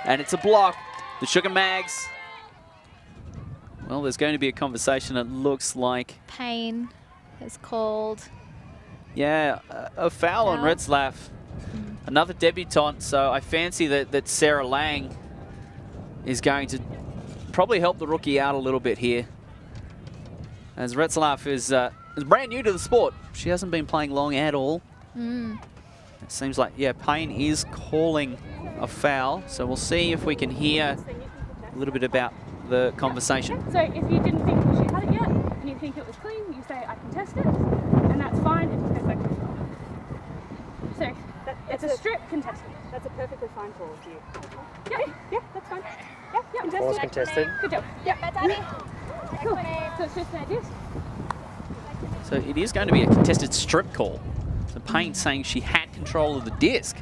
and it's a block. The Sugar Mags. Well, there's going to be a conversation, it looks like. Payne is called. Yeah, a foul on Retzlaff. Another debutante, so I fancy that Sarah Lang is going to probably help the rookie out a little bit here. As Retzlaff is brand new to the sport. She hasn't been playing long at all. It seems like, yeah, Payne is calling a foul, so we'll see if we can hear a little bit about the conversation. So if you didn't think she had it yet, and you think it was clean, you say, I contest it, and that's fine, it just goes back to the floor. So it's a strip contested. That's a perfectly fine call for you. Yeah, that's fine. Yeah, contested. Ball's contested. Good job. Yeah, cool. So it's just an disc. So it is going to be a contested strip call. So Payne saying she had control of the disc.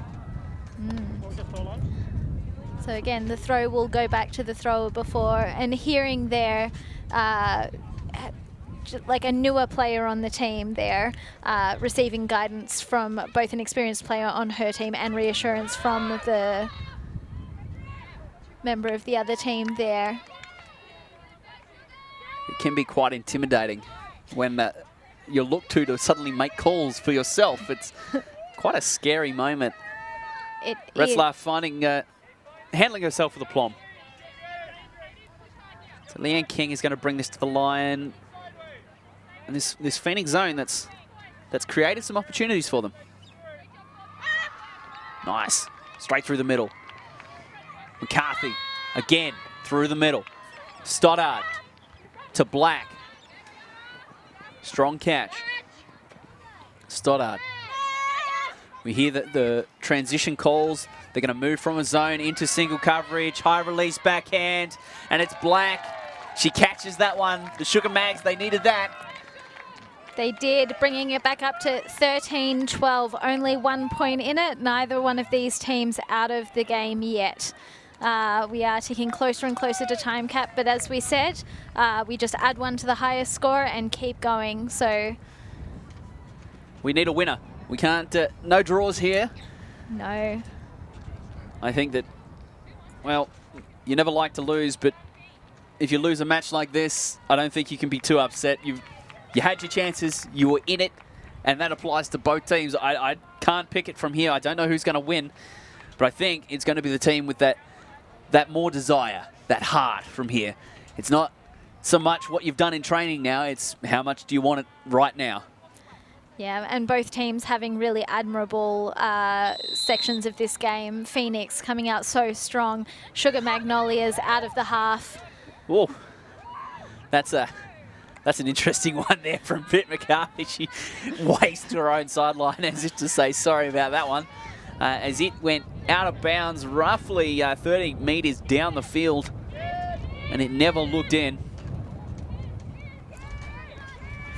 So again, the throw will go back to the thrower before, and hearing there, like a newer player on the team there, receiving guidance from both an experienced player on her team and reassurance from the member of the other team there. It can be quite intimidating when you're looked to suddenly make calls for yourself. It's quite a scary moment. Retzlaff finding, handling herself with aplomb. So Leanne King is going to bring this to the line. And this Phoenix zone that's created some opportunities for them. Nice. Straight through the middle. McCarthy again through the middle. Stoddard to Black. Strong catch. Stoddard. We hear the transition calls. They're going to move from a zone into single coverage. High release backhand. And it's Black. She catches that one. The Sugar Mags, they needed that. They did, bringing it back up to 13-12. Only 1 point in it. Neither one of these teams out of the game yet. We are ticking closer and closer to time cap, but as we said, we just add one to the highest score and keep going. So we need a winner. We can't, no draws here. No. I think that, well, you never like to lose, but if you lose a match like this, I don't think you can be too upset. You had your chances, you were in it, and that applies to both teams. I can't pick it from here. I don't know who's going to win, but I think it's going to be the team with that more desire, that heart from here. It's not so much what you've done in training now, it's how much do you want it right now. Yeah, and both teams having really admirable sections of this game. Phoenix coming out so strong. Sugar Magnolias out of the half. Whoa, that's an interesting one there from Britt McCarthy. She waves to her own sideline as if to say sorry about that one. As it went out of bounds roughly 30 metres down the field, and it never looked in.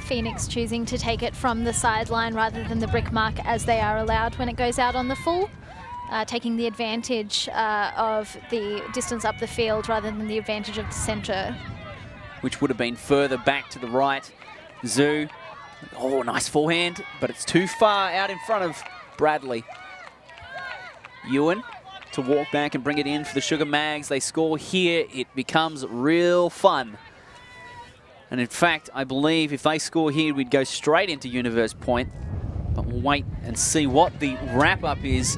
Phoenix choosing to take it from the sideline rather than the brick mark as they are allowed when it goes out on the full. Taking the advantage of the distance up the field rather than the advantage of the centre. Which would have been further back to the right. Zhu, oh, nice forehand, but it's too far out in front of Bradley. Ewan to walk back and bring it in for the Sugar Mags. They score here, it becomes real fun. And in fact, I believe if they score here, we'd go straight into Universe Point. But we'll wait and see what the wrap-up is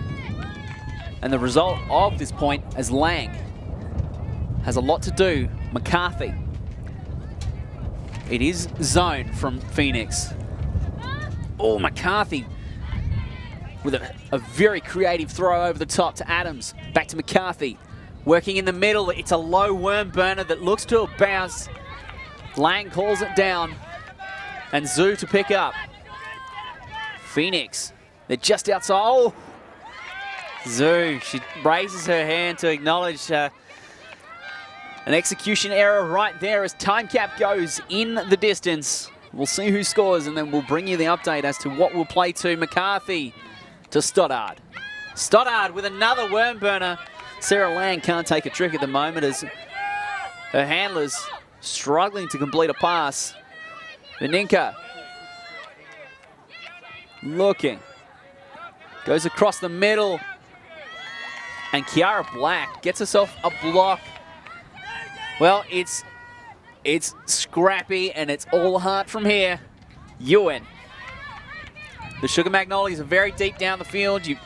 and the result of this point, as Lang has a lot to do. McCarthy. It is zone from Phoenix. Oh, McCarthy with a very creative throw over the top to Adams. Back to McCarthy. Working in the middle. It's a low worm burner that looks to a bounce. Lang calls it down. And Zhu to pick up. Phoenix. They're just outside. Oh! Zoo, she raises her hand to acknowledge an execution error right there as time cap goes in the distance. We'll see who scores and then we'll bring you the update as to what we'll play to. McCarthy to Stoddard. Stoddard with another worm burner. Sarah Lang can't take a trick at the moment as her handler's struggling to complete a pass. Beninka looking. Goes across the middle. And Kiara Black gets herself a block. Well, it's scrappy and it's all heart from here. Ewan. The Sugar Magnolias are very deep down the field. You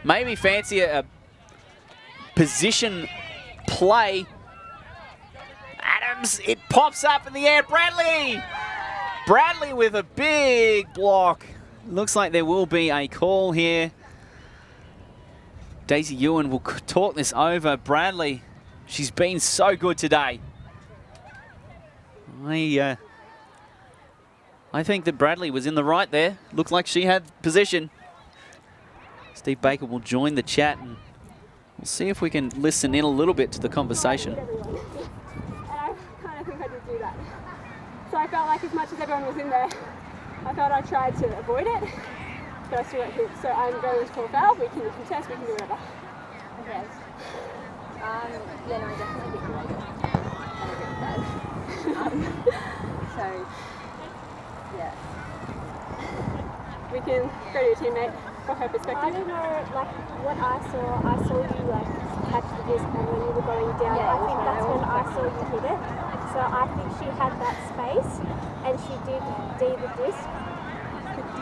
maybe fancy a position play. Adams, it pops up in the air. Bradley! Bradley with a big block. Looks like there will be a call here. Daisy Ewan will talk this over. Bradley, she's been so good today. I think that Bradley was in the right there. Looked like she had position. Steve Baker will join the chat and we'll see if we can listen in a little bit to the conversation. And I kind of think I did do that. So I felt like as much as everyone was in there, I thought I tried to avoid it, but I still got hit. So I'm going to call foul. We can contest, we can do whatever. Okay. Yeah, no, I definitely did like it. I agree with that. So, yeah. We can go to your teammate for her perspective. I don't know, like what I saw you like catch the disc and when you were going down, I think that's when I saw you hit it. So I think she had that space and she did D the disc.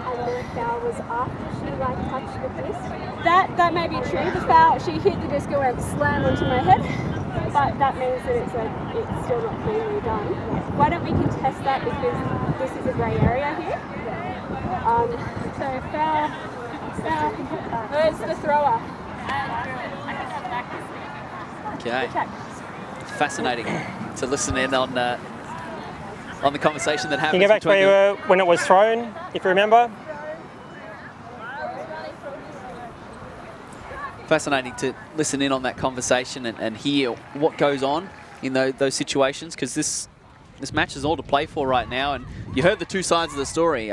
And the foul was after she like touched the disc. That may be true. The foul, she hit the disc and went slam onto my head. But that means that it's still not cleanly done. Why don't we contest that because this is a grey area here? So foul. Where's the thrower? Okay. Fascinating to listen in on the conversation that happens. Can you go back to where you were when it was thrown, if you remember? Fascinating to listen in on that conversation and hear what goes on in those situations, because this match is all to play for right now. And you heard the two sides of the story.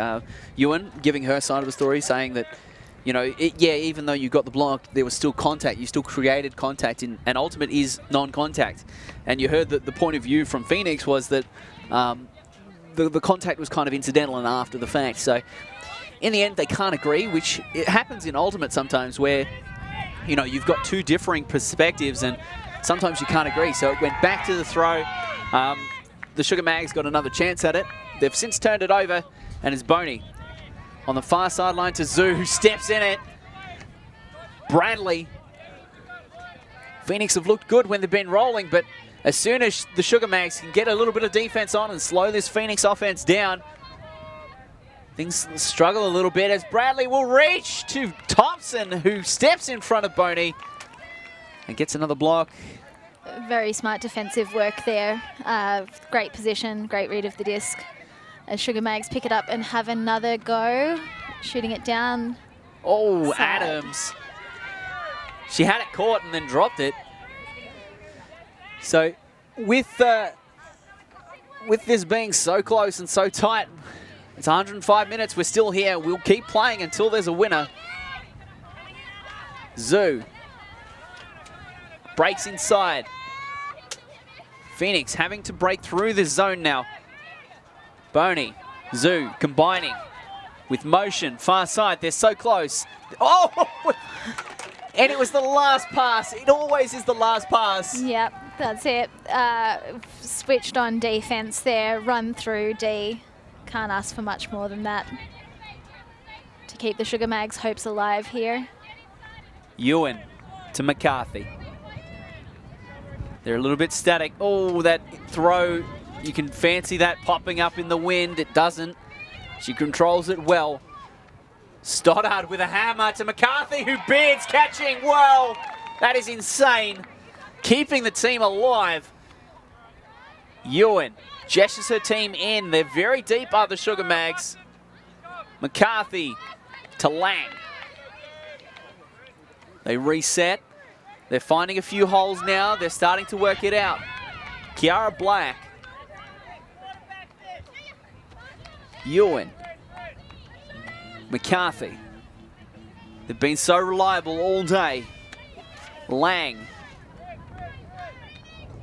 Ewan giving her side of the story, saying that, you know, even though you got the block, there was still contact. You still created contact, and ultimate is non-contact. And you heard that the point of view from Phoenix was that the contact was kind of incidental and after the fact. So in the end, they can't agree, which it happens in ultimate sometimes where, you know, you've got two differing perspectives and sometimes you can't agree. So it went back to the throw. The Sugar Mags got another chance at it. They've since turned it over, and it's Boney on the far sideline to Zoo, who steps in it. Bradley. Phoenix have looked good when they've been rolling, but as soon as the Sugar Mags can get a little bit of defense on and slow this Phoenix offense down, things struggle a little bit as Bradley will reach to Thompson, who steps in front of Boney and gets another block. Very smart defensive work there. Great position, great read of the disc. As Sugar Mags pick it up and have another go, shooting it down. Oh, side. Adams. She had it caught and then dropped it. So with this being so close and so tight, it's 105 minutes. We're still here. We'll keep playing until there's a winner. Zoo breaks inside. Phoenix having to break through this zone now. Boney, Zoo combining with motion, far side. They're so close. Oh! And it was the last pass. It always is the last pass. Yep, that's it. Switched on defense there, run through D. Can't ask for much more than that to keep the Sugar Mags' hopes alive here. Ewan to McCarthy. They're a little bit static. Oh, that throw, you can fancy that popping up in the wind. It doesn't. She controls it well. Stoddard with a hammer to McCarthy, who bids, catching well. That is insane. Keeping the team alive. Ewan gestures her team in. They're very deep, are the Sugar Mags. McCarthy to Lang. They reset. They're finding a few holes now. They're starting to work it out. Kiara Black. Ewan. McCarthy. They've been so reliable all day. Lang.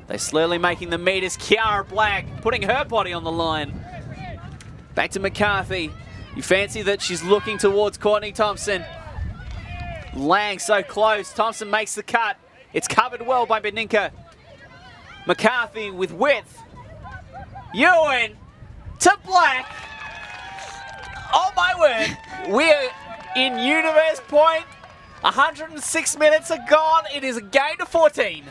They're slowly making the meters. Kiara Black putting her body on the line. Back to McCarthy. You fancy that she's looking towards Courtney Thompson. Lang so close. Thompson makes the cut. It's covered well by Beninka. McCarthy with width. Ewan to Black. Oh my word. We're in Universe Point. 106 minutes are gone. It is a game to 14.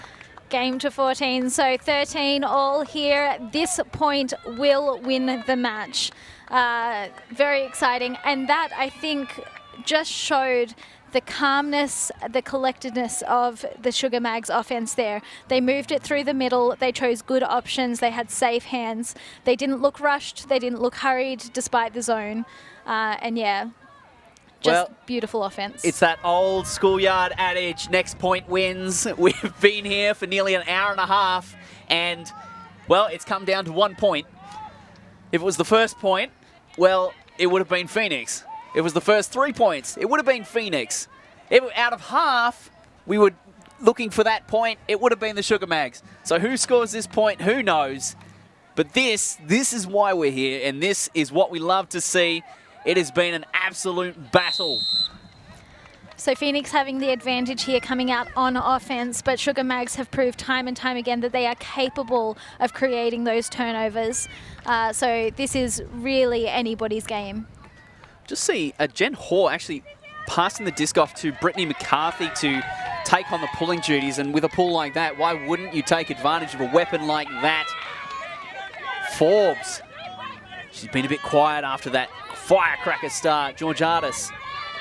Game to 14, so 13 all here. This point will win the match. Very exciting, and that, I think, just showed the calmness, the collectedness of the Sugar Mags offense there. They moved it through the middle. They chose good options. They had safe hands. They didn't look rushed. They didn't look hurried despite the zone. And yeah, just beautiful offense. It's that old schoolyard adage, next point wins. We've been here for nearly an hour and a half, and, well, it's come down to 1 point. If it was the first point, well, it would have been Phoenix. If it was the first 3 points, it would have been Phoenix. Out of half, we were looking for that point, it would have been the Sugar Mags. So who scores this point, who knows? But this is why we're here, and this is what we love to see. It has been an absolute battle. So Phoenix having the advantage here coming out on offense, but Sugar Mags have proved time and time again that they are capable of creating those turnovers. So this is really anybody's game. Just see Jen Hoare actually passing the disc off to Brittany McCarthy to take on the pulling duties, and with a pull like that, why wouldn't you take advantage of a weapon like that? Forbes. She's been a bit quiet after that firecracker start. Georgiadis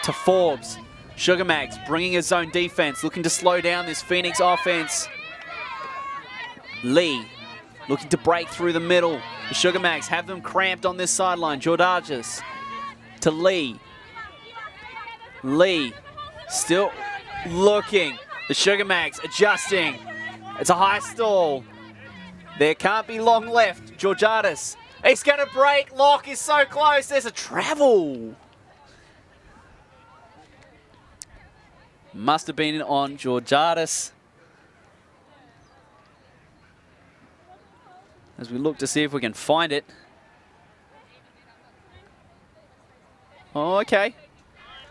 to Forbes. Sugar Mags bringing a zone defense, looking to slow down this Phoenix offense. Lee looking to break through the middle. The Sugar Mags have them cramped on this sideline. Georgiadis to Lee. Lee still looking. The Sugar Mags adjusting. It's a high stall. There can't be long left. Georgiadis. It's going to break. Locke is so close. There's a travel. Must have been on Georgiadis. As we look to see if we can find it. Oh, okay.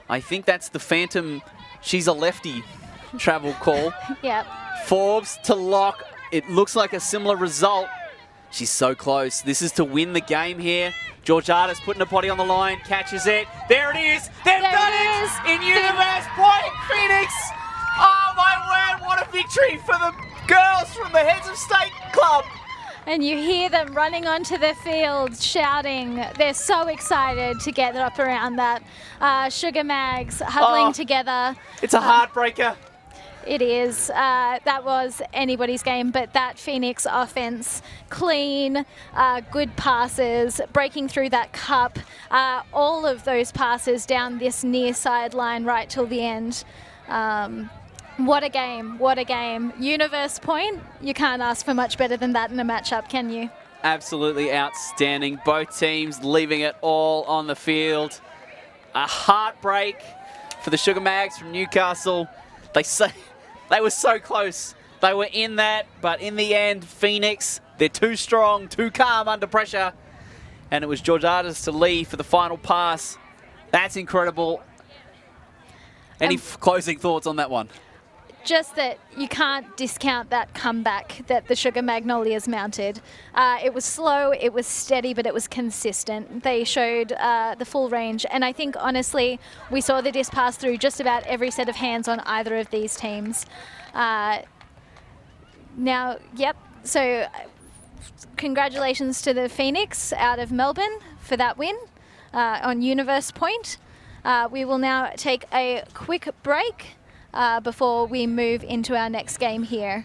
I think that's the Phantom, she's a lefty travel call. Yep. Forbes to Locke. It looks like a similar result. She's so close. This is to win the game here. Georgiadis putting a body on the line, catches it. There it is. They've done it in Universe Point, Phoenix. Oh my word, what a victory for the girls from the Heads of State Club. And you hear them running onto the field, shouting. They're so excited to get up around that. Sugar Mags huddling together. It's a heartbreaker. It is. That was anybody's game, but that Phoenix offense, clean, good passes, breaking through that cup, all of those passes down this near sideline right till the end. What a game, what a game. Universe Point, you can't ask for much better than that in a matchup, can you? Absolutely outstanding. Both teams leaving it all on the field. A heartbreak for the Sugar Mags from Newcastle. They were so close. They were in that, but in the end, Phoenix, they're too strong, too calm under pressure. And it was Georgiadis to Lee for the final pass. That's incredible. Any closing thoughts on that one? Just that you can't discount that comeback that the Sugar Magnolias mounted. It was slow, it was steady, but it was consistent. They showed the full range, and I think, honestly, we saw the disc pass through just about every set of hands on either of these teams. Now, yep, so congratulations to the Phoenix out of Melbourne for that win on Universe Point. We will now take a quick break before we move into our next game here.